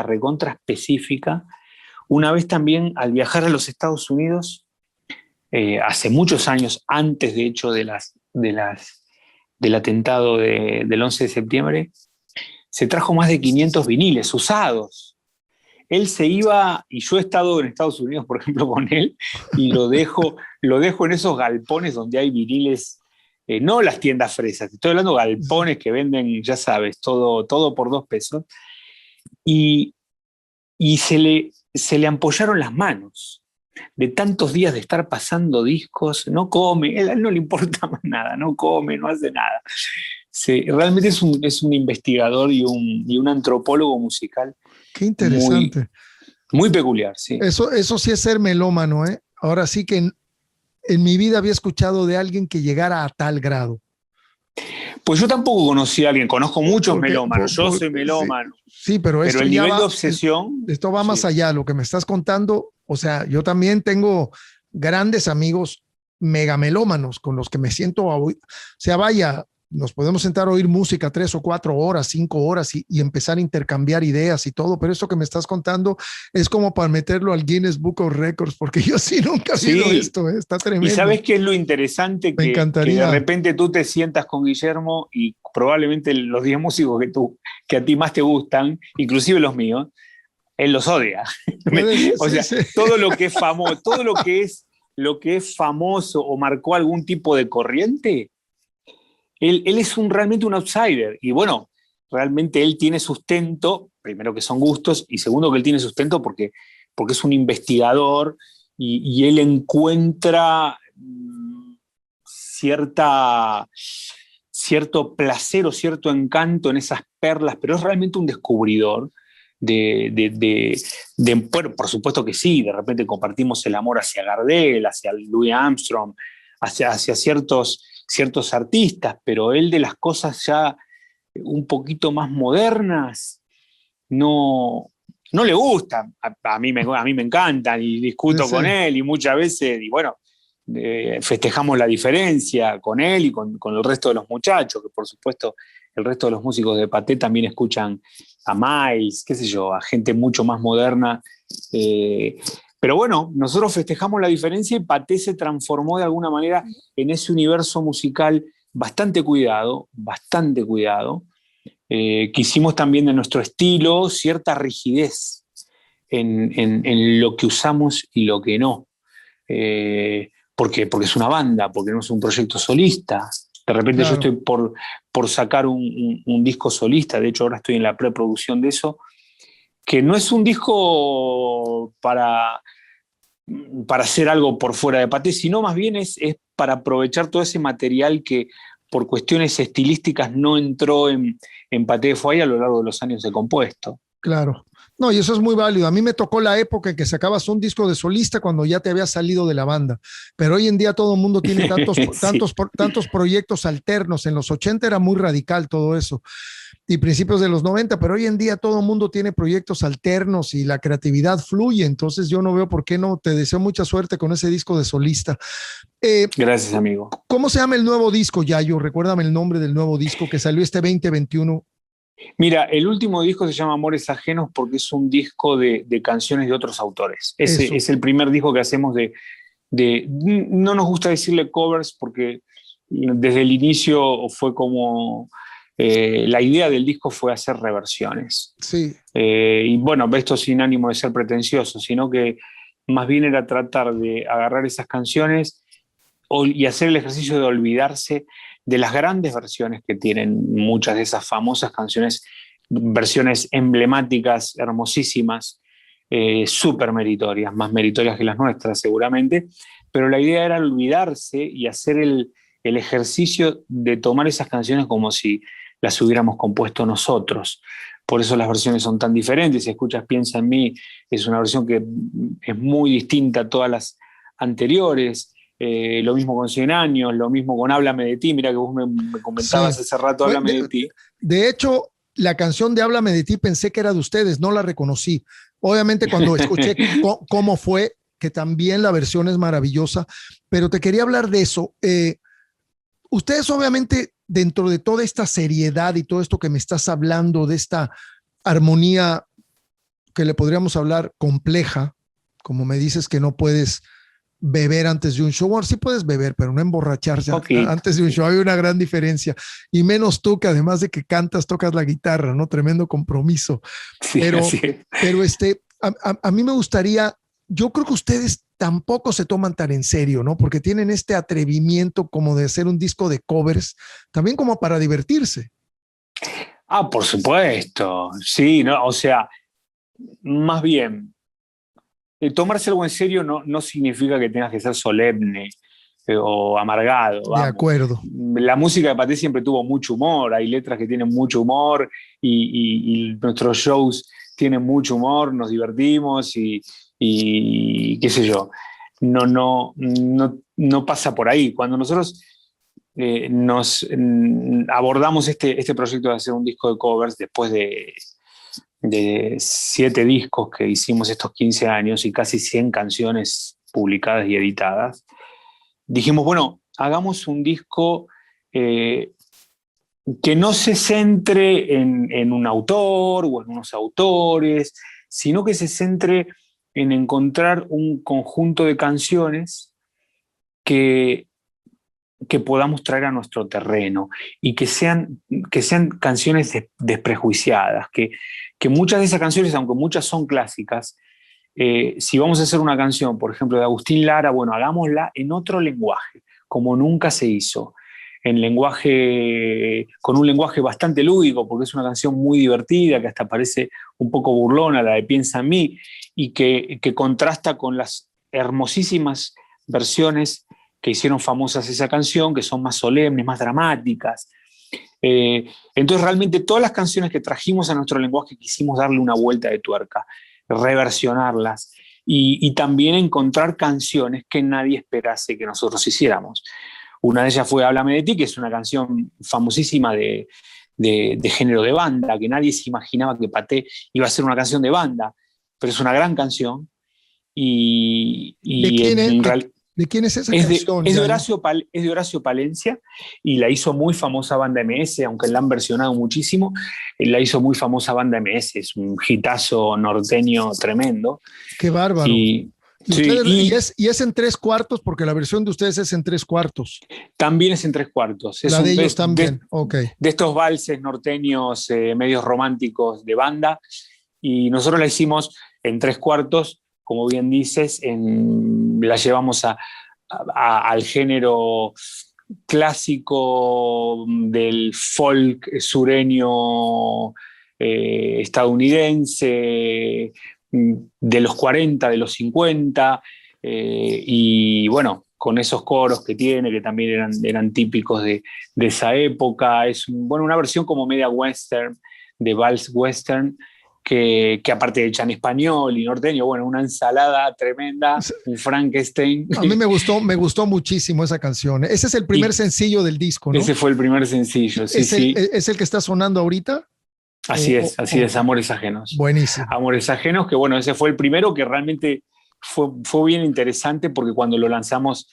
recontra específica. Una vez también, al viajar a los Estados Unidos, hace muchos años, antes de hecho del atentado del 11 de septiembre, se trajo más de 500 viniles usados. Él se iba, y yo he estado en Estados Unidos, por ejemplo, con él, y lo dejo en esos galpones donde hay viniles, no las tiendas fresas, estoy hablando de galpones que venden, ya sabes, todo por 2 pesos, y, y se le ampollaron las manos de tantos días de estar pasando discos, no come, a él no le importa más nada, no come, no hace nada. Realmente es un investigador y un antropólogo musical Qué muy, interesante. muy peculiar, sí. Eso sí es ser melómano, ¿eh? Ahora sí que en mi vida había escuchado de alguien que llegara a tal grado. Pues yo tampoco conocí a alguien, conozco muchos Porque, melómanos, yo soy sí, melómano, sí, pero pero esto el ya nivel de va, obsesión, esto va más sí. allá. Lo que me estás contando, o sea, yo también tengo grandes amigos megamelómanos con los que me siento, o sea, vaya, nos podemos sentar a oír música 3 o 4 horas, 5 horas y empezar a intercambiar ideas y todo, pero esto que me estás contando es como para meterlo al Guinness Book of Records, porque yo sí nunca he oído Sí, esto, ¿eh? Está y tremendo. sabes qué es lo interesante Me que de encantaría. repente tú te sientas con Guillermo y probablemente los 10 músicos que a ti más te gustan, inclusive los míos, él los odia. Puede ser, O sí, sea, sí. todo lo que es famoso, todo lo que es famoso o marcó algún tipo de corriente, él es realmente un outsider. Y bueno, realmente él tiene sustento, primero que son gustos, y segundo que él tiene sustento porque es un investigador y él encuentra cierto placer o cierto encanto en esas perlas, pero es realmente un descubridor. Bueno, por supuesto que sí, de repente compartimos el amor hacia Gardel, hacia Louis Armstrong, hacia ciertos artistas, pero él de las cosas ya un poquito más modernas, no le gusta. A mí me encantan y discuto Sí, con sí. él y muchas veces, y bueno, festejamos la diferencia con él y con el resto de los muchachos, que por supuesto el resto de los músicos de Paté también escuchan a Miles, qué sé yo, a gente mucho más moderna. eh, pero bueno, nosotros festejamos la diferencia y Paté se transformó de alguna manera en ese universo musical bastante cuidado. Quisimos también de nuestro estilo cierta rigidez en lo que usamos y lo que no. Porque es una banda, porque no es un proyecto solista. De repente yo estoy Claro. por sacar un disco solista, de hecho ahora estoy en la preproducción de eso, que no es un disco para hacer algo por fuera de Paté, sino más bien es para aprovechar todo ese material que por cuestiones estilísticas no entró en Paté de Fue a lo largo de los años de compuesto. Claro. No, y eso es muy válido. A mí me tocó la época en que sacabas un disco de solista cuando ya te habías salido de la banda. Pero hoy en día todo el mundo tiene Sí. tantos proyectos alternos. En los 80 era muy radical todo eso y principios de los 90, pero hoy en día todo el mundo tiene proyectos alternos y la creatividad fluye. Entonces yo no veo por qué no. Te deseo mucha suerte con ese disco de solista. Eh, Gracias, amigo. ¿Cómo se llama el nuevo disco, Yayo? Recuérdame el nombre del nuevo disco que salió este 2021. Mira, el último disco se llama Amores Ajenos porque es un disco de canciones de otros autores. Ese Eso, es el primer disco que hacemos no nos gusta decirle covers porque desde el inicio fue como, la idea del disco fue hacer reversiones. sí, Y bueno, esto sin ánimo de ser pretencioso, sino que más bien era tratar de agarrar esas canciones y hacer el ejercicio de olvidarse de las grandes versiones que tienen muchas de esas famosas canciones, versiones emblemáticas, hermosísimas, súper meritorias, más meritorias que las nuestras seguramente, pero la idea era olvidarse y hacer el ejercicio de tomar esas canciones como si las hubiéramos compuesto nosotros. Por eso las versiones son tan diferentes. Si escuchas Piensa en mí, es una versión que es muy distinta a todas las anteriores. Lo mismo con 100 años, lo mismo con Háblame de ti. Mira que vos me sí. comentabas hace rato Bueno, Háblame de ti. de hecho, la canción de Háblame de ti pensé que era de ustedes, no la reconocí. Obviamente cuando escuché cómo fue, que también la versión es maravillosa, pero te quería hablar de eso. Ustedes obviamente dentro de toda esta seriedad y todo esto que me estás hablando, de esta armonía que le podríamos hablar compleja, como me dices que no puedes beber antes de un show. Bueno, sí puedes beber, pero no emborracharse Poquito, antes de un sí. show. Hay una gran diferencia. Y menos tú, que además de que cantas, tocas la guitarra, ¿no? Tremendo compromiso. Sí, Pero, así es. pero a mí me gustaría, yo creo que ustedes tampoco se toman tan en serio, ¿no? Porque tienen este atrevimiento como de hacer un disco de covers, también como para divertirse. Ah, por supuesto. Sí, no, o sea, más bien, tomarse algo en serio no significa que tengas que ser solemne o amargado, De vamos. acuerdo. La música de Paté siempre tuvo mucho humor, hay letras que tienen mucho humor y nuestros shows tienen mucho humor, nos divertimos y qué sé yo, no pasa por ahí. Cuando nosotros abordamos este proyecto de hacer un disco de covers después de 7 discos que hicimos estos 15 años y casi 100 canciones publicadas y editadas, dijimos, bueno, hagamos un disco eh, que no se centre en un autor o en unos autores, sino que se centre en encontrar un conjunto de canciones que, que podamos traer a nuestro terreno y que sean canciones desprejuiciadas, que muchas de esas canciones, aunque muchas son clásicas, si vamos a hacer una canción, por ejemplo, de Agustín Lara, bueno, hagámosla en otro lenguaje, como nunca se hizo, con un lenguaje bastante lúdico, porque es una canción muy divertida, que hasta parece un poco burlona, la de Piensa en mí, y que contrasta con las hermosísimas versiones que hicieron famosas esa canción, que son más solemnes, más dramáticas. Entonces realmente todas las canciones que trajimos a nuestro lenguaje quisimos darle una vuelta de tuerca, reversionarlas y también encontrar canciones que nadie esperase que nosotros hiciéramos. Una de ellas fue Háblame de ti, que es una canción famosísima de género de banda, que nadie se imaginaba que Paté iba a ser una canción de banda, pero es una gran canción. ¿De Y quién es, en realidad de quién es esa canción, Yayo? Es de Horacio Palencia y la hizo muy famosa Banda MS, aunque la han versionado muchísimo, la hizo muy famosa Banda MS, es un hitazo norteño tremendo. Qué bárbaro. Y, Y, sí, ustedes, y es en tres cuartos, porque la versión de ustedes es en tres cuartos. también es en tres cuartos, La de ellos también, ok. de estos valses norteños medios románticos de banda, y nosotros la hicimos en tres cuartos, como bien dices, la llevamos al género clásico del folk sureño estadounidense, de los 40, de los 50, y bueno, con esos coros que tiene, que también eran típicos de esa época. Es bueno, una versión como media western, de vals western, que aparte de hecha en español y norteño, bueno, una ensalada tremenda, un Frankenstein. A mí me gustó muchísimo esa canción. Ese es el primer Y sencillo del disco, ¿no? ese fue el primer sencillo, sí, ¿Es el, sí. es el que está sonando ahorita? Así es, Amores Ajenos. Buenísimo. Amores Ajenos, que bueno, ese fue el primero que realmente fue bien interesante porque cuando lo lanzamos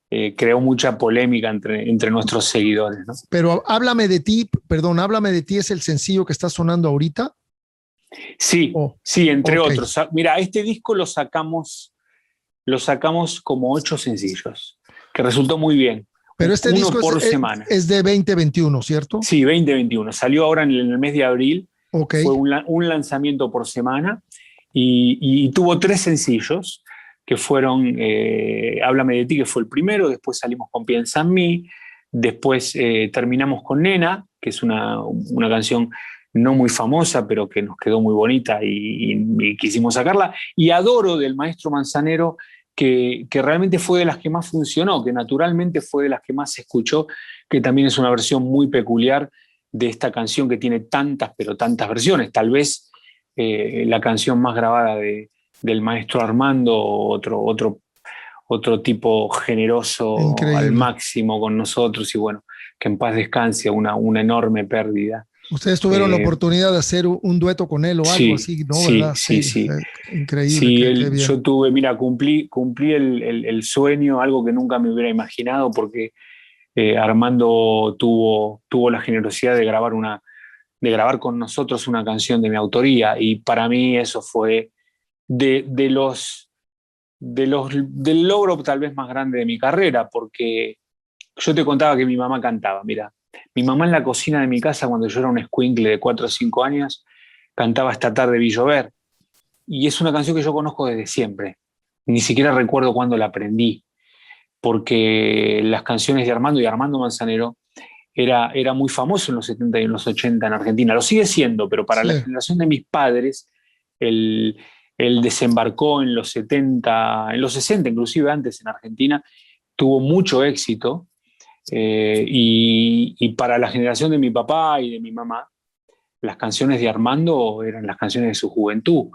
creó mucha polémica entre nuestros seguidores, ¿no? Pero Háblame de ti, perdón, Háblame de ti es el sencillo que está sonando ahorita. Sí, sí, entre otros. Mira, este disco lo sacamos como 8 sencillos, que resultó muy bien. Pero este uno disco por semana. es de 2021, ¿cierto? Sí, 2021. Salió ahora en el mes de abril. Okay. Fue un lanzamiento por semana y tuvo 3 sencillos que fueron Háblame de ti, que fue el primero, después salimos con Piensa en mí, después terminamos con Nena, que es una canción no muy famosa, pero que nos quedó muy bonita y quisimos sacarla, y Adoro del Maestro Manzanero, que realmente fue de las que más funcionó, que naturalmente fue de las que más se escuchó, que también es una versión muy peculiar de esta canción que tiene tantas, pero tantas versiones. Tal vez la canción más grabada del maestro Armando, otro tipo generoso Increíble. Al máximo con nosotros, y bueno, que en paz descanse, una enorme pérdida. Ustedes tuvieron la oportunidad de hacer un dueto con él o algo así, ¿no? Sí, ¿verdad? sí. Increíble. Sí, qué bien. yo tuve, mira, cumplí el sueño, algo que nunca me hubiera imaginado, porque Armando tuvo la generosidad de grabar con nosotros una canción de mi autoría, y para mí eso fue del logro tal vez más grande de mi carrera, porque yo te contaba que mi mamá cantaba. Mira, mi mamá en la cocina de mi casa, cuando yo era un escuincle de 4 o 5 años, cantaba Esta tarde vi llover, y es una canción que yo conozco desde siempre. Ni siquiera recuerdo cuándo la aprendí, porque las canciones de Armando y Armando Manzanero era muy famoso en los 70 y en los 80 en Argentina. Lo sigue siendo, pero para la generación de mis padres, él desembarcó en los 70, en los 60, inclusive antes en Argentina, tuvo mucho éxito. Y para la generación de mi papá y de mi mamá, las canciones de Armando eran las canciones de su juventud.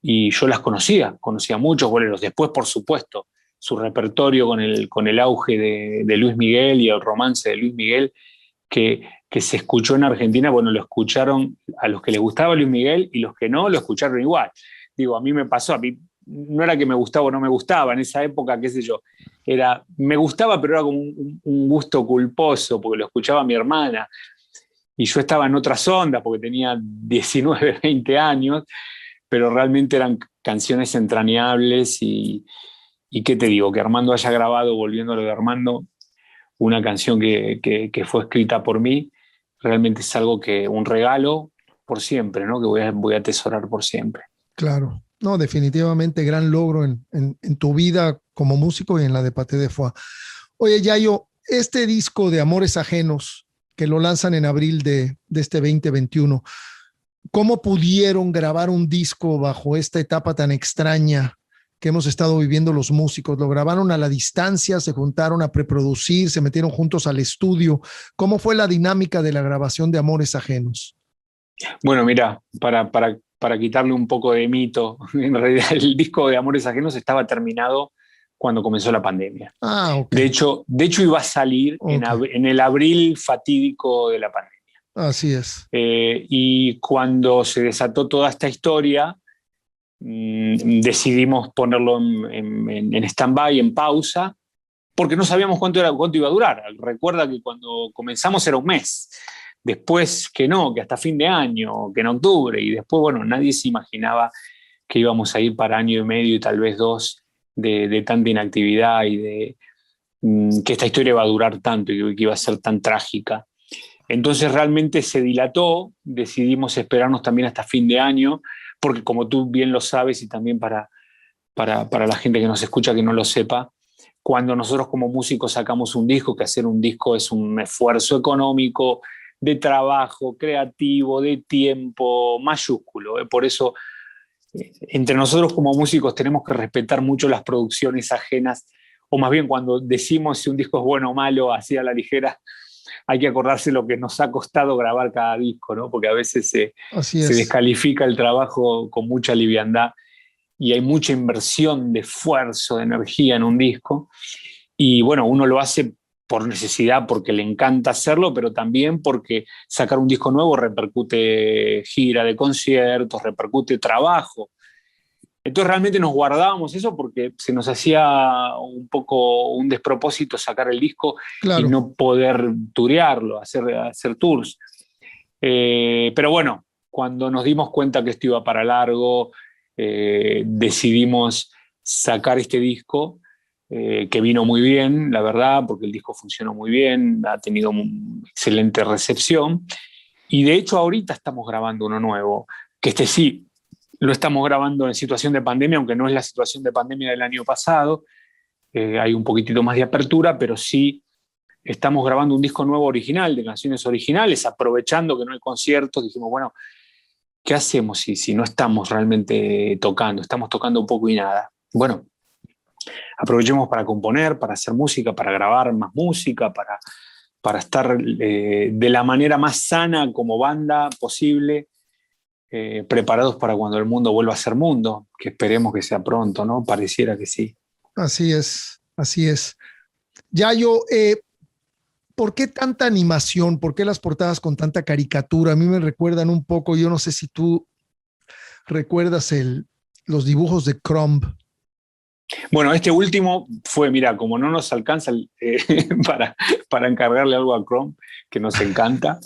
Y yo las conocía muchos boleros. Después, por supuesto, su repertorio con el auge de Luis Miguel y el romance de Luis Miguel, que se escuchó en Argentina, bueno, lo escucharon a los que les gustaba Luis Miguel, y los que no, lo escucharon igual. Digo, a mí me pasó, a mí no era que me gustaba o no me gustaba, en esa época, qué sé yo, me gustaba, pero era como un gusto culposo, porque lo escuchaba mi hermana, y yo estaba en otras ondas, porque tenía 19, 20 años, pero realmente eran canciones entrañables, y qué te digo, que Armando haya grabado, volviendo a lo de Armando, una canción que fue escrita por mí, realmente es algo un regalo por siempre, ¿no? Que voy a atesorar por siempre. Claro, no, definitivamente gran logro en tu vida como músico y en la de Paté de Foix. Oye, Yayo, este disco de Amores Ajenos, que lo lanzan en abril de este 2021, ¿cómo pudieron grabar un disco bajo esta etapa tan extraña que hemos estado viviendo los músicos? ¿Lo grabaron a la distancia, se juntaron a preproducir, se metieron juntos al estudio? ¿Cómo fue la dinámica de la grabación de Amores Ajenos? Bueno, mira, para quitarle un poco de mito, en realidad el disco de Amores Ajenos estaba terminado cuando comenzó la pandemia. Okay. De hecho iba a salir en el abril fatídico de la pandemia. Así es. Y cuando se desató toda esta historia, decidimos ponerlo en stand-by, en pausa, porque no sabíamos cuánto iba a durar. Recuerda que cuando comenzamos era un mes, después que no, que hasta fin de año, que en octubre, y después, bueno, nadie se imaginaba que íbamos a ir para año y medio y tal vez dos de tanta inactividad y de que esta historia iba a durar tanto y que iba a ser tan trágica. Entonces realmente se dilató, decidimos esperarnos también hasta fin de año, porque como tú bien lo sabes y también para la gente que nos escucha que no lo sepa, cuando nosotros como músicos sacamos un disco, que hacer un disco es un esfuerzo económico, de trabajo, creativo, de tiempo, mayúsculo. Por eso, entre nosotros como músicos tenemos que respetar mucho las producciones ajenas, o más bien cuando decimos si un disco es bueno o malo, así a la ligera, hay que acordarse lo que nos ha costado grabar cada disco, ¿no? Porque a veces Así se es. descalifica el trabajo con mucha liviandad y hay mucha inversión de esfuerzo, de energía en un disco. Y bueno, uno lo hace por necesidad, porque le encanta hacerlo, pero también porque sacar un disco nuevo repercute gira de conciertos, repercute trabajo. Entonces realmente nos guardábamos eso porque se nos hacía un poco un despropósito sacar el disco y Claro. no poder turearlo, hacer tours. Pero bueno, cuando nos dimos cuenta que esto iba para largo, decidimos sacar este disco, que vino muy bien, la verdad, porque el disco funcionó muy bien, ha tenido excelente recepción. Y de hecho ahorita estamos grabando uno nuevo, que este sí, lo estamos grabando en situación de pandemia, aunque no es la situación de pandemia del año pasado. Hay un poquitito más de apertura, pero sí estamos grabando un disco nuevo original, de canciones originales, aprovechando que no hay conciertos. Dijimos, bueno, ¿qué hacemos si no estamos realmente tocando? Estamos tocando un poco y nada. Bueno, aprovechemos para componer, para hacer música, para grabar más música, para estar de la manera más sana como banda posible, preparados para cuando el mundo vuelva a ser mundo, que esperemos que sea pronto, ¿no? Pareciera que sí. Así es. Así es. Yayo, ¿por qué tanta animación? ¿Por qué las portadas con tanta caricatura? A mí me recuerdan un poco, yo no sé si tú recuerdas los dibujos de Crumb. Bueno, este último fue, mira, como no nos alcanza para encargarle algo a Chrome, que nos encanta,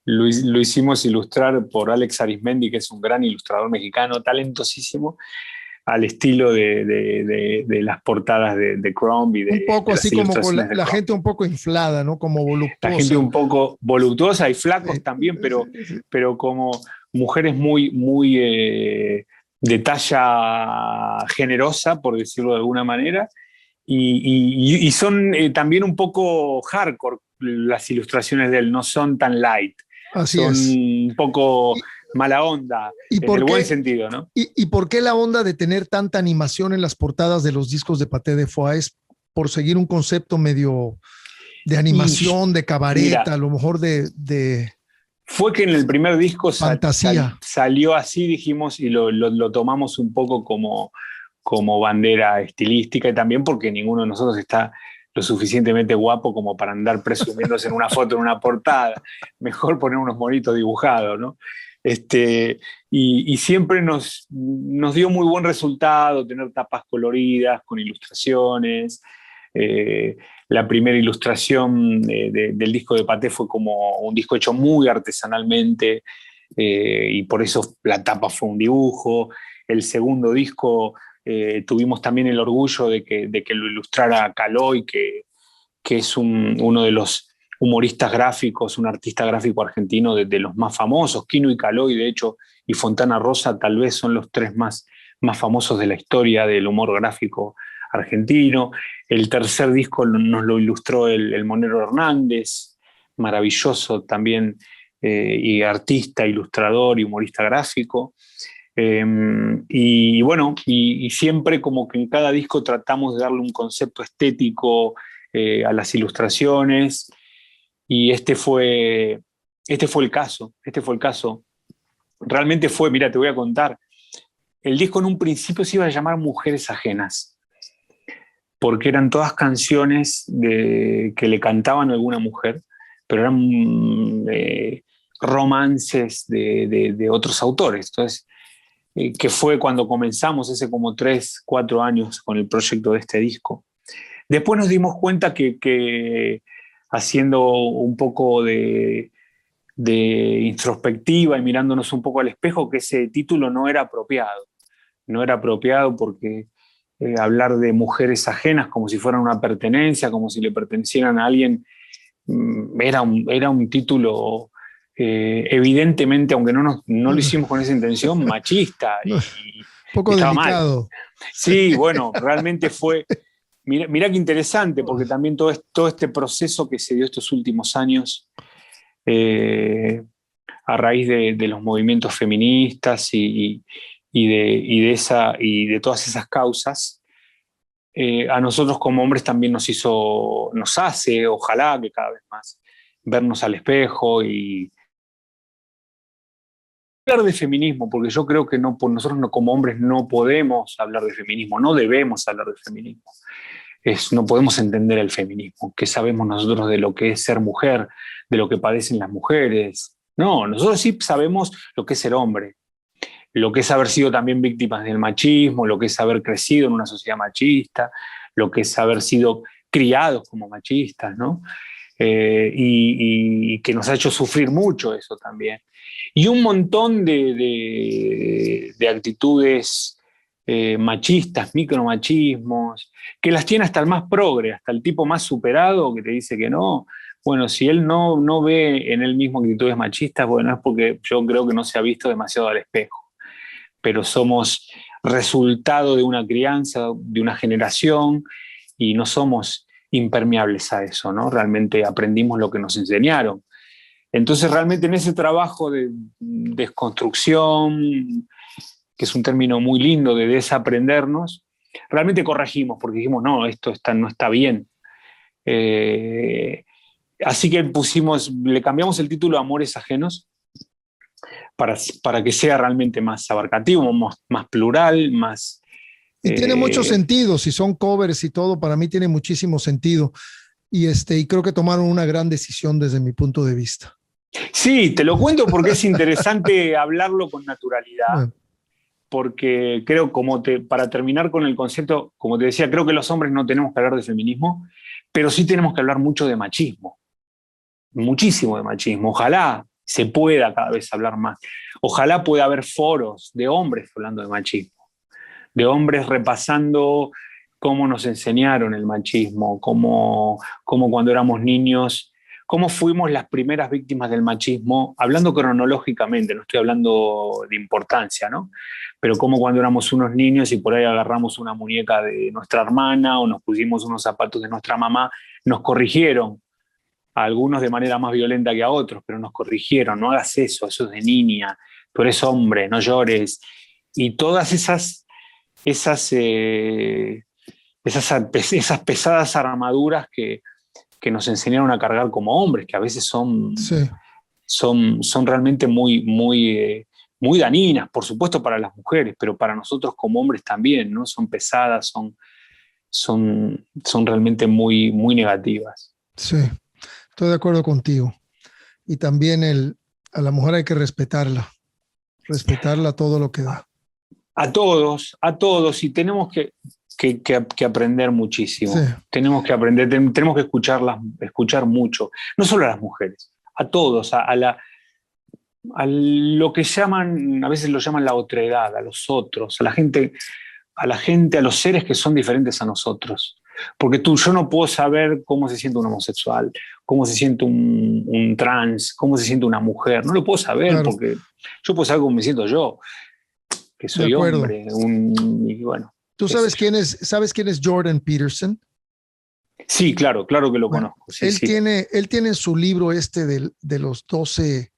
lo hicimos ilustrar por Alex Arismendi, que es un gran ilustrador mexicano, talentosísimo, al estilo de las portadas de Chrome y Un poco de así las como con ilustraciones de la Chrome. gente un poco inflada, ¿no? Como La gente voluptuosa. un poco voluptuosa y flacos Sí, también, sí, sí. pero como mujeres muy de talla generosa, por decirlo de alguna manera, y son también un poco hardcore las ilustraciones de él, no son tan light, Así son es. un poco ¿Y, mala onda, y en por el buen qué, sentido, ¿no? y por qué la onda de tener tanta animación en las portadas de los discos de Paté de Foix? ¿Es por seguir un concepto medio de Y animación, de cabaret, mira, a lo mejor de fue que en el primer disco fantasía? salió así, dijimos, y lo tomamos un poco como bandera estilística y también porque ninguno de nosotros está lo suficientemente guapo como para andar presumiéndose en una foto, en una portada. Mejor poner unos monitos dibujados, ¿no? Y siempre nos dio muy buen resultado tener tapas coloridas con ilustraciones. Eh, la primera ilustración del disco de Paté fue como un disco hecho muy artesanalmente, y por eso la tapa fue un dibujo. El segundo disco tuvimos también el orgullo de que lo ilustrara Caloi, que es uno de los humoristas gráficos, un artista gráfico argentino de los más famosos. Quino y Caloi, de hecho, y Fontana Rosa tal vez son los tres más famosos de la historia del humor gráfico argentino. El tercer disco nos lo ilustró el Monero Hernández, maravilloso también, y artista, ilustrador y humorista gráfico. Y bueno, y siempre como que en cada disco tratamos de darle un concepto estético a las ilustraciones, y este fue el caso, este fue el caso. Realmente fue, mira, te voy a contar, el disco en un principio se iba a llamar Mujeres Ajenas, porque eran todas canciones que le cantaban a alguna mujer, pero eran romances de otros autores. Entonces, que fue cuando comenzamos hace como 3, 4 años con el proyecto de este disco. Después nos dimos cuenta que haciendo un poco de introspectiva y mirándonos un poco al espejo, que ese título no era apropiado. No era apropiado porque hablar de mujeres ajenas como si fueran una pertenencia, como si le pertenecieran a alguien, era un título evidentemente, aunque no lo hicimos con esa intención, machista Un y poco estaba delicado. mal. Sí, bueno, realmente fue... Mira qué interesante, porque también todo este proceso que se dio estos últimos años, a raíz de los movimientos feministas y de todas esas causas, a nosotros como hombres también nos hace, ojalá que cada vez más, vernos al espejo y hablar de feminismo, porque yo creo que nosotros como hombres no podemos hablar de feminismo, no debemos hablar de feminismo. No podemos entender el feminismo. ¿Qué sabemos nosotros de lo que es ser mujer, de lo que padecen las mujeres? No, nosotros sí sabemos lo que es ser hombre, lo que es haber sido también víctimas del machismo, lo que es haber crecido en una sociedad machista, lo que es haber sido criados como machistas, ¿no? Y que nos ha hecho sufrir mucho eso también. Y un montón de actitudes machistas, micromachismos, que las tiene hasta el más progre, hasta el tipo más superado que te dice que no. Bueno, si él no ve en él mismo actitudes machistas, bueno, es porque yo creo que no se ha visto demasiado al espejo. Pero somos resultado de una crianza, de una generación, y no somos impermeables a eso, ¿no? Realmente aprendimos lo que nos enseñaron. Entonces, realmente en ese trabajo de desconstrucción, que es un término muy lindo de desaprendernos, realmente corregimos, porque dijimos, no, no está bien. Así que le cambiamos el título a Amores Ajenos para que sea realmente más abarcativo, más plural, más... Y tiene mucho sentido, si son covers y todo, para mí tiene muchísimo sentido. Y creo que tomaron una gran decisión desde mi punto de vista. Sí, te lo cuento porque es interesante hablarlo con naturalidad, porque creo, para terminar con el concepto, como te decía, creo que los hombres no tenemos que hablar de feminismo, pero sí tenemos que hablar mucho de machismo, muchísimo de machismo. Ojalá se pueda cada vez hablar más. Ojalá pueda haber foros de hombres hablando de machismo, de hombres repasando cómo nos enseñaron el machismo, cómo cuando éramos niños, cómo fuimos las primeras víctimas del machismo, hablando cronológicamente, no estoy hablando de importancia, ¿no? Pero cómo cuando éramos unos niños y por ahí agarramos una muñeca de nuestra hermana o nos pusimos unos zapatos de nuestra mamá, nos corrigieron, a algunos de manera más violenta que a otros, pero nos corrigieron, no hagas eso es de niña, tú eres hombre, no llores. Y todas esas pesadas armaduras que nos enseñaron a cargar como hombres, que a veces Sí. son realmente muy dañinas, por supuesto para las mujeres, pero para nosotros como hombres también, ¿no? Son pesadas, son realmente muy negativas. Sí, estoy de acuerdo contigo. Y también a la mujer hay que respetarla todo lo que da. A todos, y tenemos que aprender muchísimo. Sí. Tenemos que aprender, tenemos que escuchar mucho, no solo a las mujeres, a todos, a lo que a veces lo llaman la otredad, a los otros, a la gente, a los seres que son diferentes a nosotros. Porque yo no puedo saber cómo se siente un homosexual, cómo se siente un trans, cómo se siente una mujer. No lo puedo saber, claro, porque yo puedo saber cómo me siento yo, que soy hombre. Y bueno, ¿tú sabes quién es Jordan Peterson? Sí, claro que lo conozco. Sí, él tiene en su libro de los 12,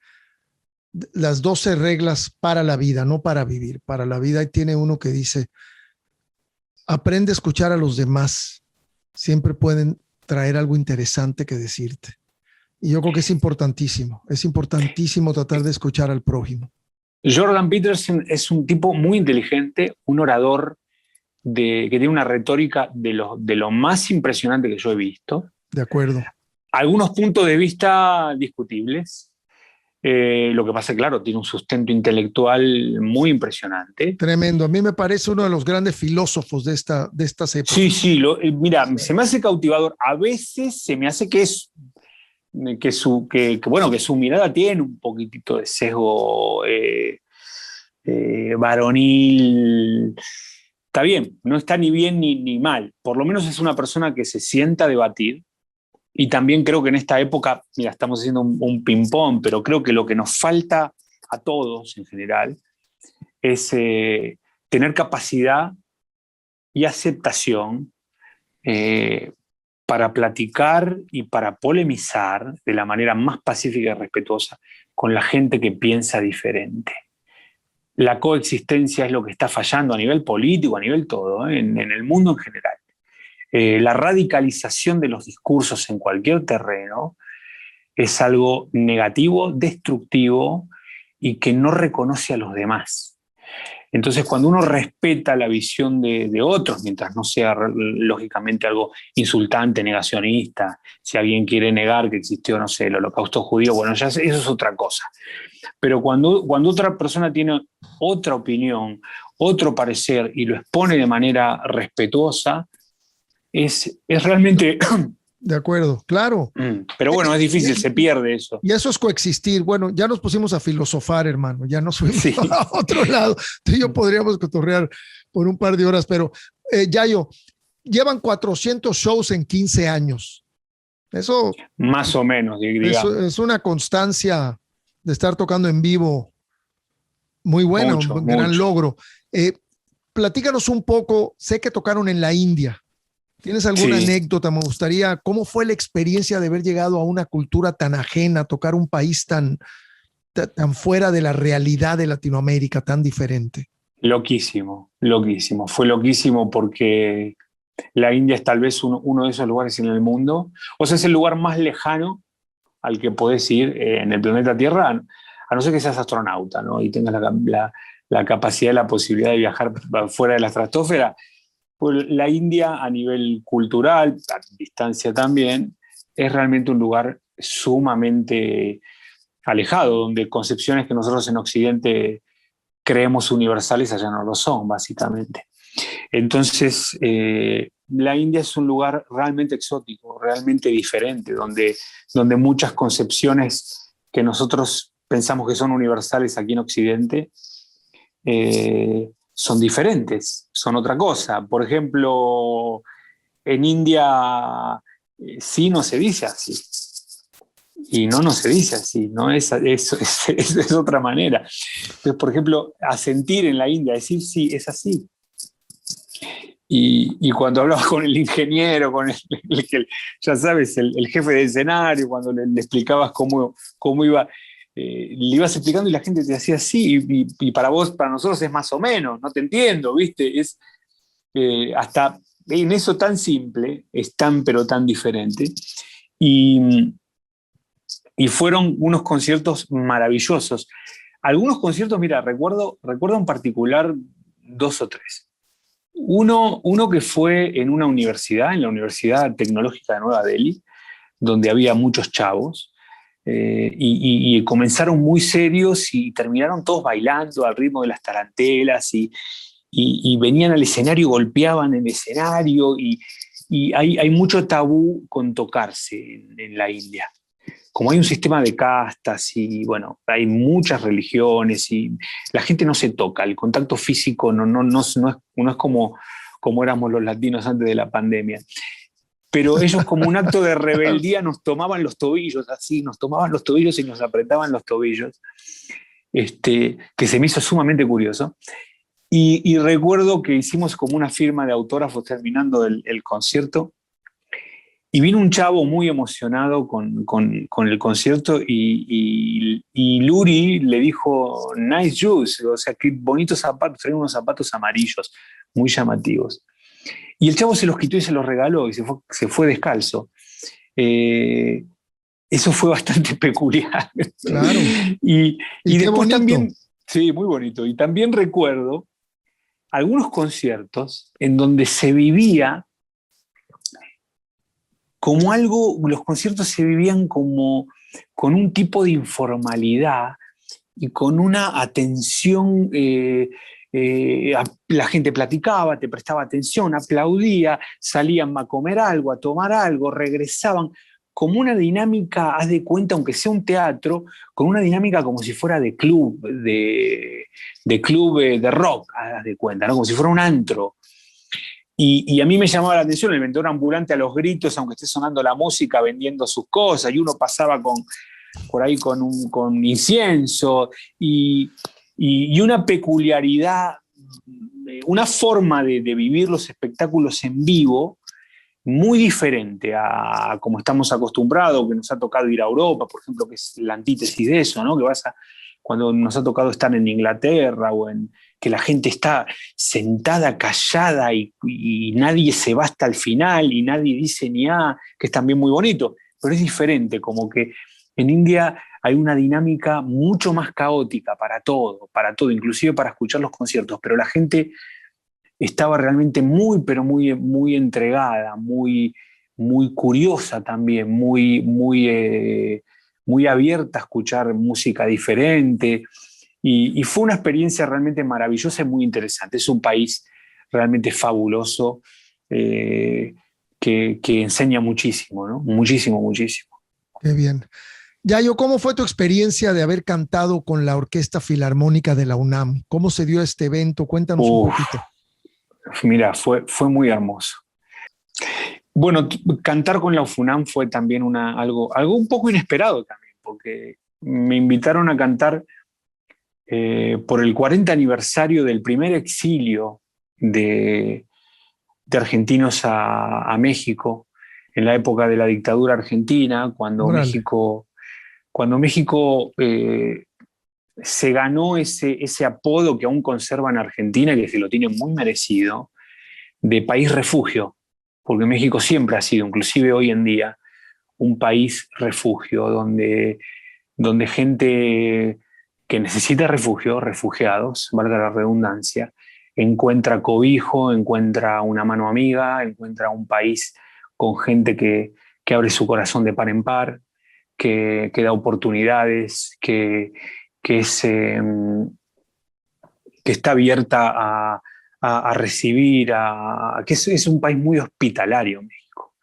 las 12 reglas para la vida, no para vivir, para la vida. Y tiene uno que dice, aprende a escuchar a los demás. Siempre pueden traer algo interesante que decirte. Y yo creo que es importantísimo tratar de escuchar al prójimo. Jordan Peterson es un tipo muy inteligente, un orador que tiene una retórica de lo más impresionante que yo he visto. De acuerdo. Algunos puntos de vista discutibles, Lo que pasa, claro, tiene un sustento intelectual muy impresionante. Tremendo. A mí me parece uno de los grandes filósofos de estas Sí, épocas. sí, mira, se me hace cautivador. A veces se me hace bueno, que su mirada tiene un poquitito de sesgo varonil. Está bien, no está ni bien ni mal. Por lo menos es una persona que se sienta a debatir. Y también creo que en esta época, mira, estamos haciendo un ping-pong, pero creo que lo que nos falta a todos en general es tener capacidad y aceptación eh, para platicar y para polemizar de la manera más pacífica y respetuosa con la gente que piensa diferente. La coexistencia es lo que está fallando a nivel político, a nivel todo, en el mundo en general. La radicalización de los discursos en cualquier terreno es algo negativo, destructivo y que no reconoce a los demás. Entonces, cuando uno respeta la visión de otros, mientras no sea lógicamente algo insultante, negacionista, si alguien quiere negar que existió, no sé, el holocausto judío, bueno, ya eso es otra cosa. Pero cuando otra persona tiene otra opinión, otro parecer y lo expone de manera respetuosa, es realmente... De acuerdo, claro. Pero bueno, es difícil, se pierde eso. Y eso es coexistir. Bueno, ya nos pusimos a filosofar, hermano. Ya nos fuimos Sí. a otro lado. Tú y yo podríamos cotorrear por un par de horas, pero Yayo, llevan 400 shows en 15 años. Eso Más o menos, digamos. es una constancia de estar tocando en vivo muy buena, Mucho, un gran mucho. logro. Platícanos un poco, sé que tocaron en la India. ¿Tienes alguna anécdota? Me gustaría, ¿cómo fue la experiencia de haber llegado a una cultura tan ajena, tocar un país tan fuera de la realidad de Latinoamérica, tan diferente? Loquísimo, loquísimo. Fue loquísimo porque la India es tal vez uno de esos lugares en el mundo, o sea, es el lugar más lejano al que podés ir en el planeta Tierra, a no ser que seas astronauta, ¿no? Y tengas la capacidad y la posibilidad de viajar fuera de la estratosfera. Pues la India a nivel cultural, a distancia también, es realmente un lugar sumamente alejado, donde concepciones que nosotros en Occidente creemos universales allá no lo son, básicamente. Entonces, la India es un lugar realmente exótico, realmente diferente, donde muchas concepciones que nosotros pensamos que son universales aquí en Occidente son diferentes, son otra cosa. Por ejemplo, en India sí no se dice así. Y no se dice así, ¿no? Es otra manera. Entonces, por ejemplo, asentir en la India, decir sí, es así. Y cuando hablabas con el ingeniero, con ya sabes, el jefe de escenario, cuando le explicabas cómo iba, le ibas explicando y la gente te hacía así, y para vos, para nosotros es más o menos, no te entiendo, ¿viste? Es hasta en eso tan simple, es tan pero tan diferente. Y fueron unos conciertos maravillosos. Algunos conciertos, mira, recuerdo en particular 2 o 3. Uno que fue en una universidad, en la Universidad Tecnológica de Nueva Delhi, donde había muchos chavos, y comenzaron muy serios y terminaron todos bailando al ritmo de las tarantelas, y venían al escenario, golpeaban el escenario, y hay mucho tabú con tocarse en la India. Como hay un sistema de castas y bueno, hay muchas religiones y la gente no se toca, el contacto físico no es como éramos los latinos antes de la pandemia. Pero ellos, como un acto de rebeldía, nos tomaban los tobillos así, nos tomaban los tobillos y nos apretaban los tobillos, que se me hizo sumamente curioso. Y recuerdo que hicimos como una firma de autógrafos terminando el concierto. Y vino un chavo muy emocionado con el concierto y Luri le dijo, nice shoes, o sea, qué bonitos zapatos, traían unos zapatos amarillos, muy llamativos. Y el chavo se los quitó y se los regaló y se fue descalzo. Eso fue bastante peculiar. Claro. Y después bonito. También, sí, muy bonito. Y también recuerdo algunos conciertos en donde se vivía como algo, los conciertos se vivían como con un tipo de informalidad y con una atención. La gente platicaba, te prestaba atención, aplaudía, salían a comer algo, a tomar algo, regresaban, como una dinámica, haz de cuenta, aunque sea un teatro, con una dinámica como si fuera de club, de club de rock, haz de cuenta, ¿no? Como si fuera un antro. Y a mí me llamaba la atención el vendedor ambulante a los gritos, aunque esté sonando la música, vendiendo sus cosas, y uno pasaba por ahí con incienso, y una peculiaridad, una forma de vivir los espectáculos en vivo muy diferente a como estamos acostumbrados, que nos ha tocado ir a Europa, por ejemplo, que es la antítesis de eso, ¿no? Cuando nos ha tocado estar en Inglaterra que la gente está sentada, callada y nadie se va hasta el final y nadie dice ni ah, que es también muy bonito, pero es diferente, como que en India hay una dinámica mucho más caótica para todo, inclusive para escuchar los conciertos, pero la gente estaba realmente muy, pero muy, muy entregada, muy, muy curiosa también, muy abierta a escuchar música diferente. Y fue una experiencia realmente maravillosa y muy interesante. Es un país realmente fabuloso que enseña muchísimo, ¿no? Muchísimo, muchísimo. Qué bien. Yayo, ¿cómo fue tu experiencia de haber cantado con la Orquesta Filarmónica de la UNAM? ¿Cómo se dio este evento? Cuéntanos un Uf, poquito. mira, fue muy hermoso. Bueno, cantar con la UFUNAM fue también algo un poco inesperado también, porque me invitaron a cantar por el 40 aniversario del primer exilio de, de argentinos a México, en la época de la dictadura argentina, Órale. cuando México se ganó ese apodo que aún conserva en Argentina, que se lo tiene muy merecido, de país refugio, porque México siempre ha sido, inclusive hoy en día, un país refugio, donde gente que necesita refugio, refugiados, valga la redundancia, encuentra cobijo, encuentra una mano amiga, encuentra un país con gente que abre su corazón de par en par, que da oportunidades, que, es, que está abierta a recibir, que es un país muy hospitalario, México.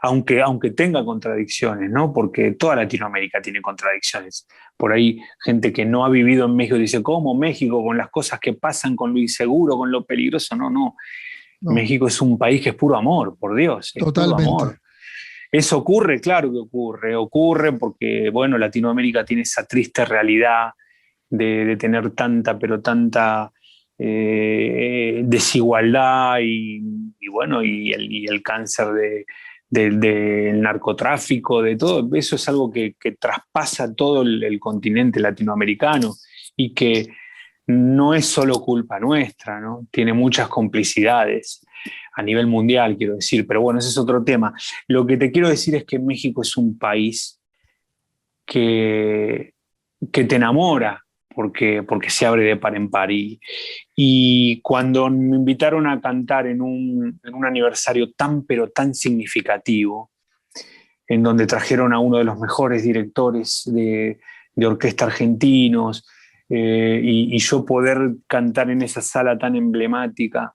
Aunque tenga contradicciones, ¿no? Porque toda Latinoamérica tiene contradicciones. Por ahí, gente que no ha vivido en México dice, ¿cómo México con las cosas que pasan, con lo inseguro, con lo peligroso? No, no. No, México es un país que es puro amor, por Dios, es puro totalmente. amor. Eso ocurre, claro que ocurre porque, bueno, Latinoamérica tiene esa triste realidad de tener tanta, pero tanta desigualdad y bueno, y el cáncer del narcotráfico, de todo, eso es algo que traspasa todo el continente latinoamericano y que no es solo culpa nuestra, ¿no? Tiene muchas complicidades a nivel mundial, quiero decir, pero bueno, ese es otro tema. Lo que te quiero decir es que México es un país que, que te enamora porque se abre de par en par. Y cuando me invitaron a cantar en un aniversario tan, pero tan significativo, en donde trajeron a uno de los mejores directores de orquesta argentinos, y yo poder cantar en esa sala tan emblemática,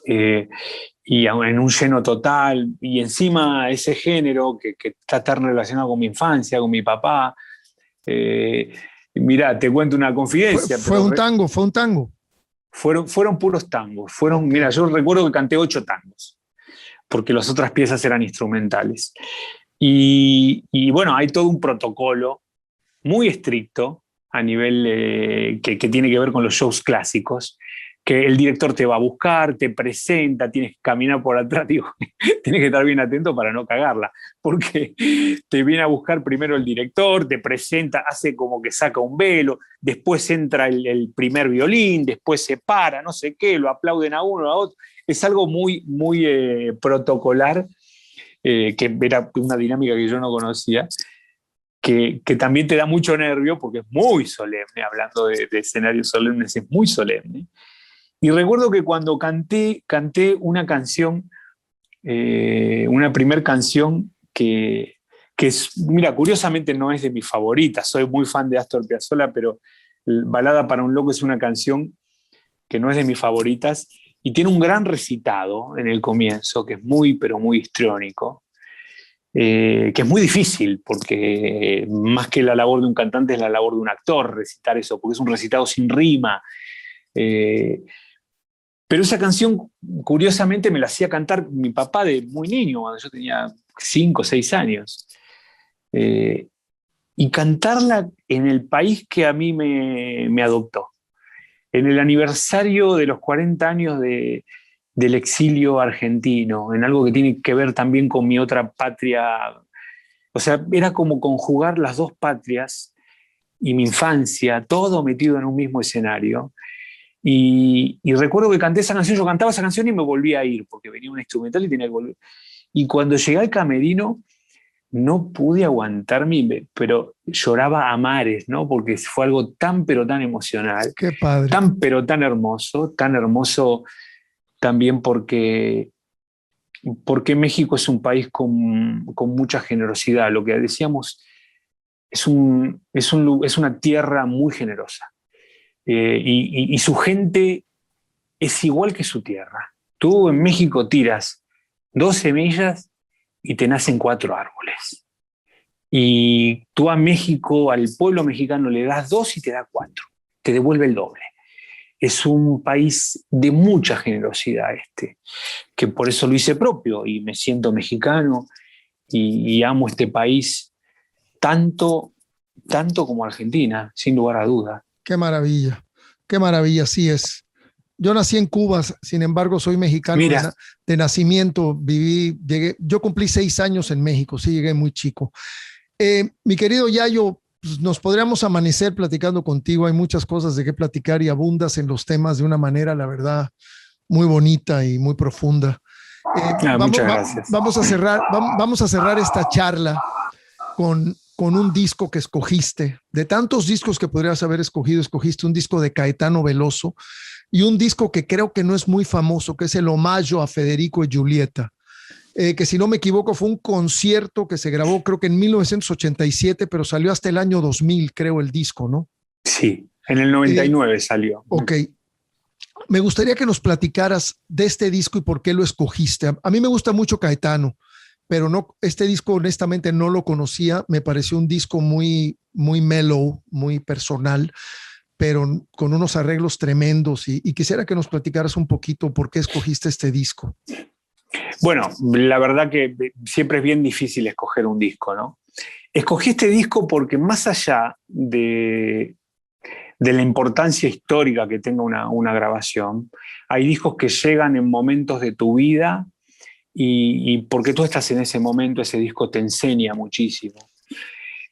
eh, y en un lleno total, y encima ese género que está tan relacionado con mi infancia, con mi papá. Eh, Mirá, te cuento una confidencia, Fue pero un tango, fue un tango. fueron puros tangos. Ok. Mira, yo recuerdo que canté 8 tangos, porque las otras piezas eran instrumentales. Y bueno, hay todo un protocolo muy estricto a nivel que tiene que ver con los shows clásicos, que el director te va a buscar, te presenta, tienes que caminar por atrás, digo, tienes que estar bien atento para no cagarla, porque te viene a buscar primero el director, te presenta, hace como que saca un velo, después entra el primer violín, después se para, no sé qué, lo aplauden a uno, a otro. Es algo muy, muy protocolar, que era una dinámica que yo no conocía, que también te da mucho nervio porque es muy solemne, hablando de escenarios solemnes, es muy solemne. Y recuerdo que cuando canté una canción, una primer canción que mira, curiosamente no es de mis favoritas. Soy muy fan de Astor Piazzolla, pero Balada para un loco es una canción que no es de mis favoritas y tiene un gran recitado en el comienzo, que es muy, pero muy histriónico, que es muy difícil, porque más que la labor de un cantante es la labor de un actor recitar eso, porque es un recitado sin rima. Eh, pero esa canción, curiosamente, me la hacía cantar mi papá de muy niño, cuando yo tenía 5 o 6 años. Eh, y cantarla en el país que a mí me adoptó. En el aniversario de los 40 años del exilio argentino, en algo que tiene que ver también con mi otra patria. O sea, era como conjugar las dos patrias y mi infancia, todo metido en un mismo escenario. Y recuerdo que canté esa canción, yo cantaba esa canción y me volví a ir, porque venía un instrumental y tenía que volver. Y cuando llegué al camerino, no pude aguantarme, pero lloraba a mares, ¿no? Porque fue algo tan, pero tan emocional, Qué padre. tan, pero tan hermoso también porque México es un país con mucha generosidad. Lo que decíamos, es una tierra muy generosa. Y su gente es igual que su tierra. Tú en México tiras 2 semillas y te nacen 4 árboles. Y tú a México, al pueblo mexicano, le das 2 y te da 4, te devuelve el doble. Es un país de mucha generosidad que por eso lo hice propio y me siento mexicano y amo este país tanto, tanto como Argentina, sin lugar a duda. Qué maravilla, así es. Yo nací en Cuba, sin embargo, soy mexicano Mira, de nacimiento. Yo cumplí 6 años en México, sí, llegué muy chico. Mi querido Yayo, pues, nos podríamos amanecer platicando contigo. Hay muchas cosas de qué platicar y abundas en los temas de una manera, la verdad, muy bonita y muy profunda. muchas gracias. Vamos a cerrar esta charla con un disco que escogiste. De tantos discos que podrías haber escogido, escogiste un disco de Caetano Veloso y un disco que creo que no es muy famoso, que es el Omaggio a Federico y Julieta. Que si no me equivoco fue un concierto que se grabó creo que en 1987, pero salió hasta el año 2000, creo, el disco, ¿no? Sí, en el 99 salió. Ok, me gustaría que nos platicaras de este disco y por qué lo escogiste. A mí me gusta mucho Caetano, pero no, este disco honestamente no lo conocía, me pareció un disco muy, muy mellow, muy personal, pero con unos arreglos tremendos y quisiera que nos platicaras un poquito por qué escogiste este disco. Bueno, la verdad que siempre es bien difícil escoger un disco, ¿no? Escogí este disco porque más allá de la importancia histórica que tenga una grabación, hay discos que llegan en momentos de tu vida y porque tú estás en ese momento, ese disco te enseña muchísimo.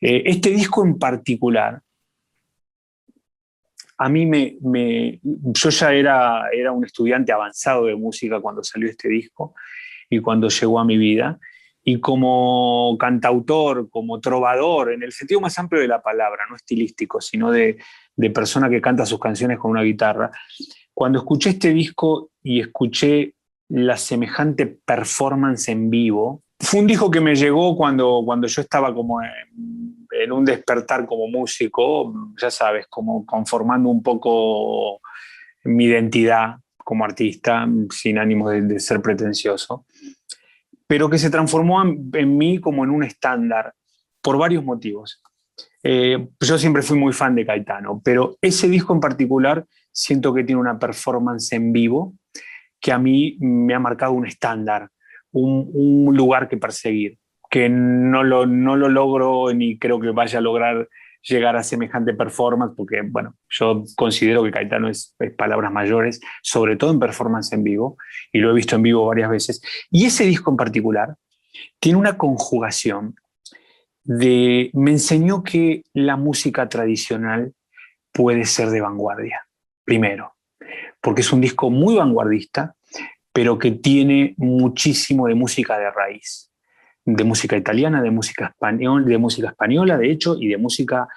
Este disco en particular, a mí yo ya era un estudiante avanzado de música cuando salió este disco y cuando llegó a mi vida. Y como cantautor, como trovador, en el sentido más amplio de la palabra, no estilístico, sino de persona que canta sus canciones con una guitarra, cuando escuché este disco y escuché la semejante performance en vivo, fue un disco que me llegó cuando yo estaba como en un despertar como músico, ya sabes, como conformando un poco mi identidad como artista, sin ánimo de ser pretencioso, pero que se transformó en mí como en un estándar por varios motivos. Yo siempre fui muy fan de Caetano, pero ese disco en particular siento que tiene una performance en vivo que a mí me ha marcado un estándar, un lugar que perseguir, que no lo logro ni creo que vaya a lograr llegar a semejante performance, porque bueno, yo considero que Caetano es palabras mayores, sobre todo en performance en vivo, y lo he visto en vivo varias veces. Y ese disco en particular tiene una conjugación me enseñó que la música tradicional puede ser de vanguardia, primero, porque es un disco muy vanguardista, pero que tiene muchísimo de música de raíz, de música italiana, de música española, de hecho, y de música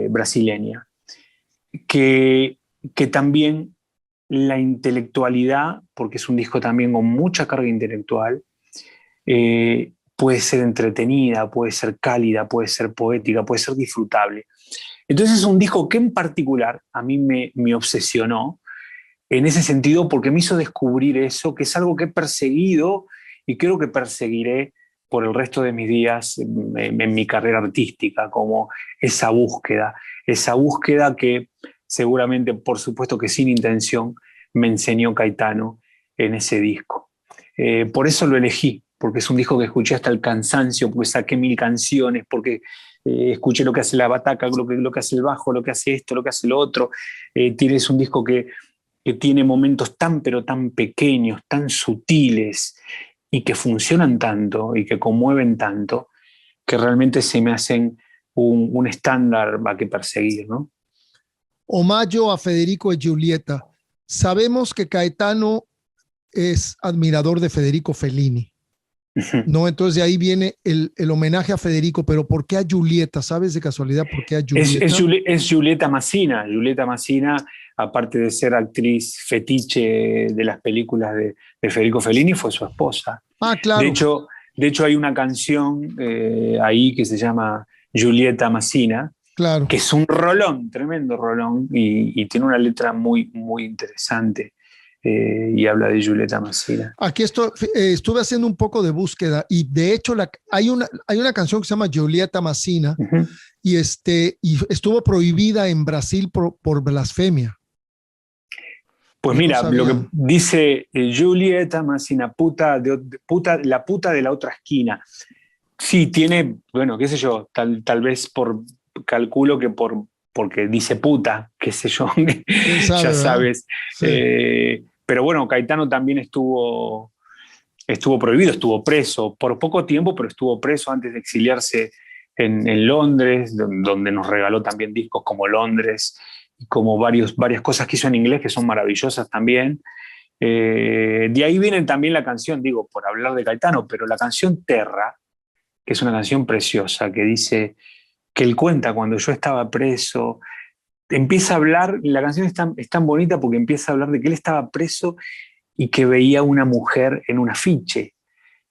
brasileña, que, que también la intelectualidad, porque es un disco también con mucha carga intelectual, puede ser entretenida, puede ser cálida, puede ser poética, puede ser disfrutable. Entonces es un disco que en particular a mí me obsesionó en ese sentido porque me hizo descubrir eso, que es algo que he perseguido y creo que perseguiré por el resto de mis días en mi carrera artística, como esa búsqueda que seguramente, por supuesto que sin intención, me enseñó Caetano en ese disco. Por eso lo elegí, porque es un disco que escuché hasta el cansancio, porque saqué 1000 canciones, porque escuché lo que hace la bataca, lo que hace el bajo, lo que hace esto, lo que hace lo otro. Tienes un disco que tiene momentos tan pero tan pequeños, tan sutiles y que funcionan tanto y que conmueven tanto que realmente se me hacen un estándar a que perseguir, ¿no? Omaggio a Federico e Giulietta. Sabemos que Caetano es admirador de Federico Fellini, ¿no? Entonces de ahí viene el homenaje a Federico, pero ¿por qué a Giulietta? ¿Sabes de casualidad por qué a Giulietta? Es Giulietta Massina. Giulietta Massina, aparte de ser actriz fetiche de las películas de Federico Fellini, fue su esposa. Ah, De claro. hecho, de hecho hay una canción ahí que se llama Giulietta Massina, Claro. que es un rolón, tremendo rolón, y tiene una letra muy, muy interesante. Y habla de Giulietta Massina. Aquí estuve haciendo un poco de búsqueda y de hecho hay una canción que se llama Giulietta Massina Uh-huh. y estuvo prohibida en Brasil por blasfemia. Pues Yo no mira, lo que sabía. dice Giulietta Massina, la puta de la otra esquina. Sí, tiene, bueno, qué sé yo, tal vez calculo que porque dice puta, qué sé yo, ¿Quién sabe, ya verdad? sabes. Sí. Pero bueno, Caetano también estuvo prohibido, estuvo preso por poco tiempo, pero estuvo preso antes de exiliarse en Londres, donde nos regaló también discos como Londres y como varias cosas que hizo en inglés que son maravillosas también. De ahí viene también la canción, digo, por hablar de Caetano, pero la canción Terra, que es una canción preciosa, que dice que él cuenta cuando yo estaba preso, empieza a hablar, la canción es tan bonita porque empieza a hablar de que él estaba preso y que veía una mujer en un afiche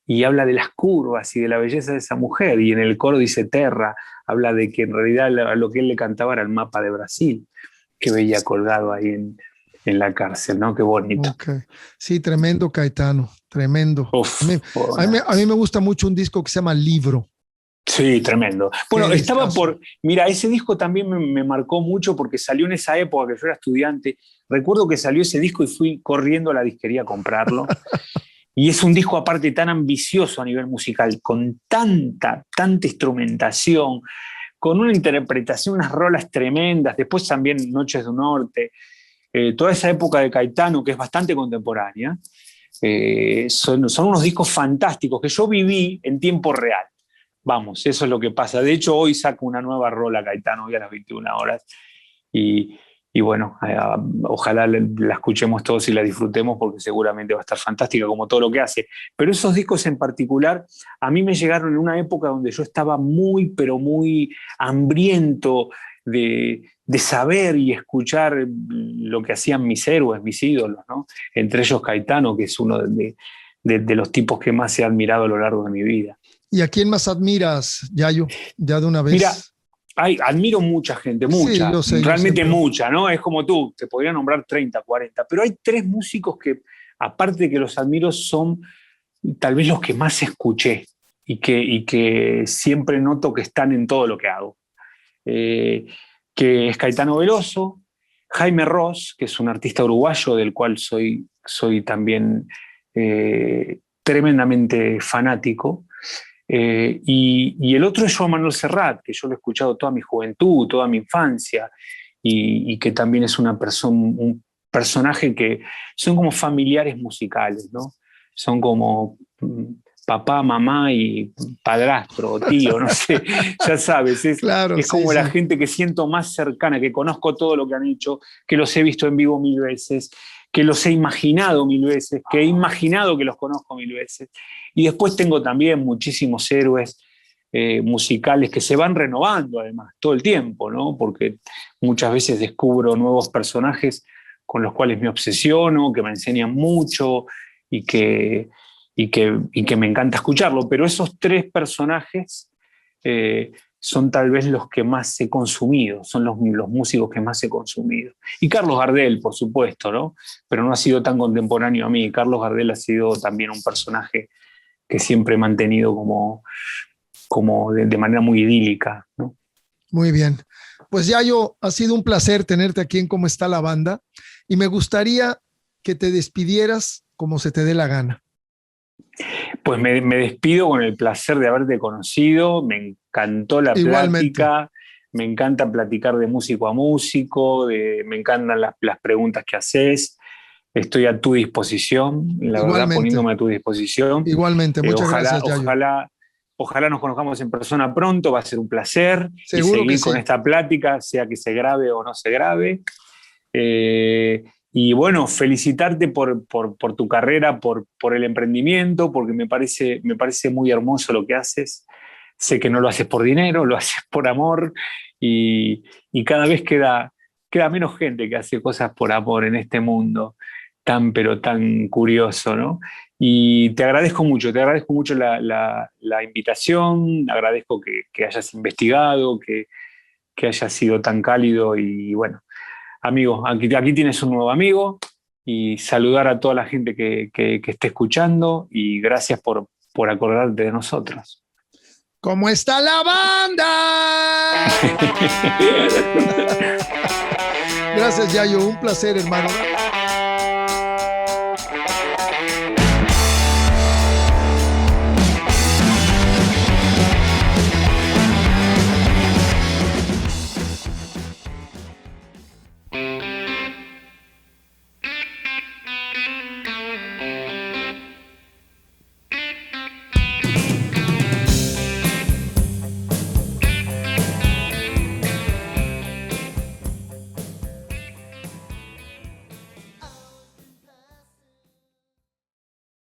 y habla de las curvas y de la belleza de esa mujer y en el coro dice Terra, habla de que en realidad lo que él le cantaba era el mapa de Brasil que veía colgado ahí en la cárcel, ¿no? Qué bonito. Ok. Sí, tremendo Caetano, tremendo. Uf, A mí me gusta mucho un disco que se llama Libro. sí, tremendo. Bueno, Qué discazo. mira, ese disco también me marcó mucho porque salió en esa época que yo era estudiante. Recuerdo que salió ese disco y fui corriendo a la disquería a comprarlo. Y es un disco aparte tan ambicioso a nivel musical, con tanta instrumentación, con una interpretación, unas rolas tremendas. Después también Noches de un Norte. Toda esa época de Caetano, que es bastante contemporánea, son unos discos fantásticos que yo viví en tiempo real. Vamos, eso es lo que pasa. De hecho, hoy saco una nueva rola Caetano, hoy a las 21 horas. Y, y bueno, ojalá la escuchemos todos y la disfrutemos porque seguramente va a estar fantástica como todo lo que hace. Pero esos discos en particular a mí me llegaron en una época donde yo estaba muy, pero muy hambriento de saber y escuchar lo que hacían mis héroes, mis ídolos, ¿no? Entre ellos Caetano, que es uno de los tipos que más he admirado a lo largo de mi vida. ¿Y a quién más admiras, Yayo? Ya de una Mira, vez. admiro mucha gente, Sí, mucha, yo sé, realmente pero mucha, ¿no? Es como tú, te podría nombrar 30, 40, pero hay tres músicos que, aparte de que los admiro, son tal vez los que más escuché y que siempre noto que están en todo lo que hago. Eh, que es Caetano Veloso, Jaime Ross, que es un artista uruguayo del cual soy también tremendamente fanático, y el otro es Joan Manuel Serrat, que yo lo he escuchado toda mi juventud, toda mi infancia, y que también es un personaje que son como familiares musicales, ¿no? Son como papá, mamá y padrastro, tío, no sé, ya sabes, claro, es sí, como la sí. gente que siento más cercana, que conozco todo lo que han hecho, que los he visto en vivo 1000 veces, que los he imaginado 1000 veces, que he imaginado que los conozco 1000 veces. Y después tengo también muchísimos héroes musicales que se van renovando además todo el tiempo, ¿no? Porque muchas veces descubro nuevos personajes con los cuales me obsesiono, que me enseñan mucho y que, que me encanta escucharlo. Pero esos tres personajes son tal vez los que más he consumido, son los músicos que más he consumido. Y Carlos Gardel, por supuesto, ¿no? Pero no ha sido tan contemporáneo a mí. Carlos Gardel ha sido también un personaje que siempre he mantenido como de manera muy idílica, ¿no? Muy bien. Pues Yayo, ha sido un placer tenerte aquí en Cómo está la banda y me gustaría que te despidieras como se te dé la gana. Pues me despido con el placer de haberte conocido, me encantó la Igualmente. plática, me encanta platicar de músico a músico, me encantan las preguntas que haces, estoy a tu disposición, la verdad Igualmente. poniéndome a tu disposición. Igualmente. Muchas gracias, Yayo. Ojalá nos conozcamos en persona pronto, va a ser un placer y Seguro que seguir sí. con esta plática, sea que se grabe o no se grabe. Y bueno, felicitarte por tu carrera, por el emprendimiento, porque me parece muy hermoso lo que haces. Sé que no lo haces por dinero, lo haces por amor y cada vez queda menos gente que hace cosas por amor en este mundo tan, pero tan curioso, ¿no? Y te agradezco mucho la invitación, agradezco que hayas investigado, que hayas sido tan cálido y bueno, amigo, aquí tienes un nuevo amigo y saludar a toda la gente que esté escuchando y gracias por acordarte de nosotros. ¿Cómo está la banda? Gracias, Yayo. Un placer, hermano.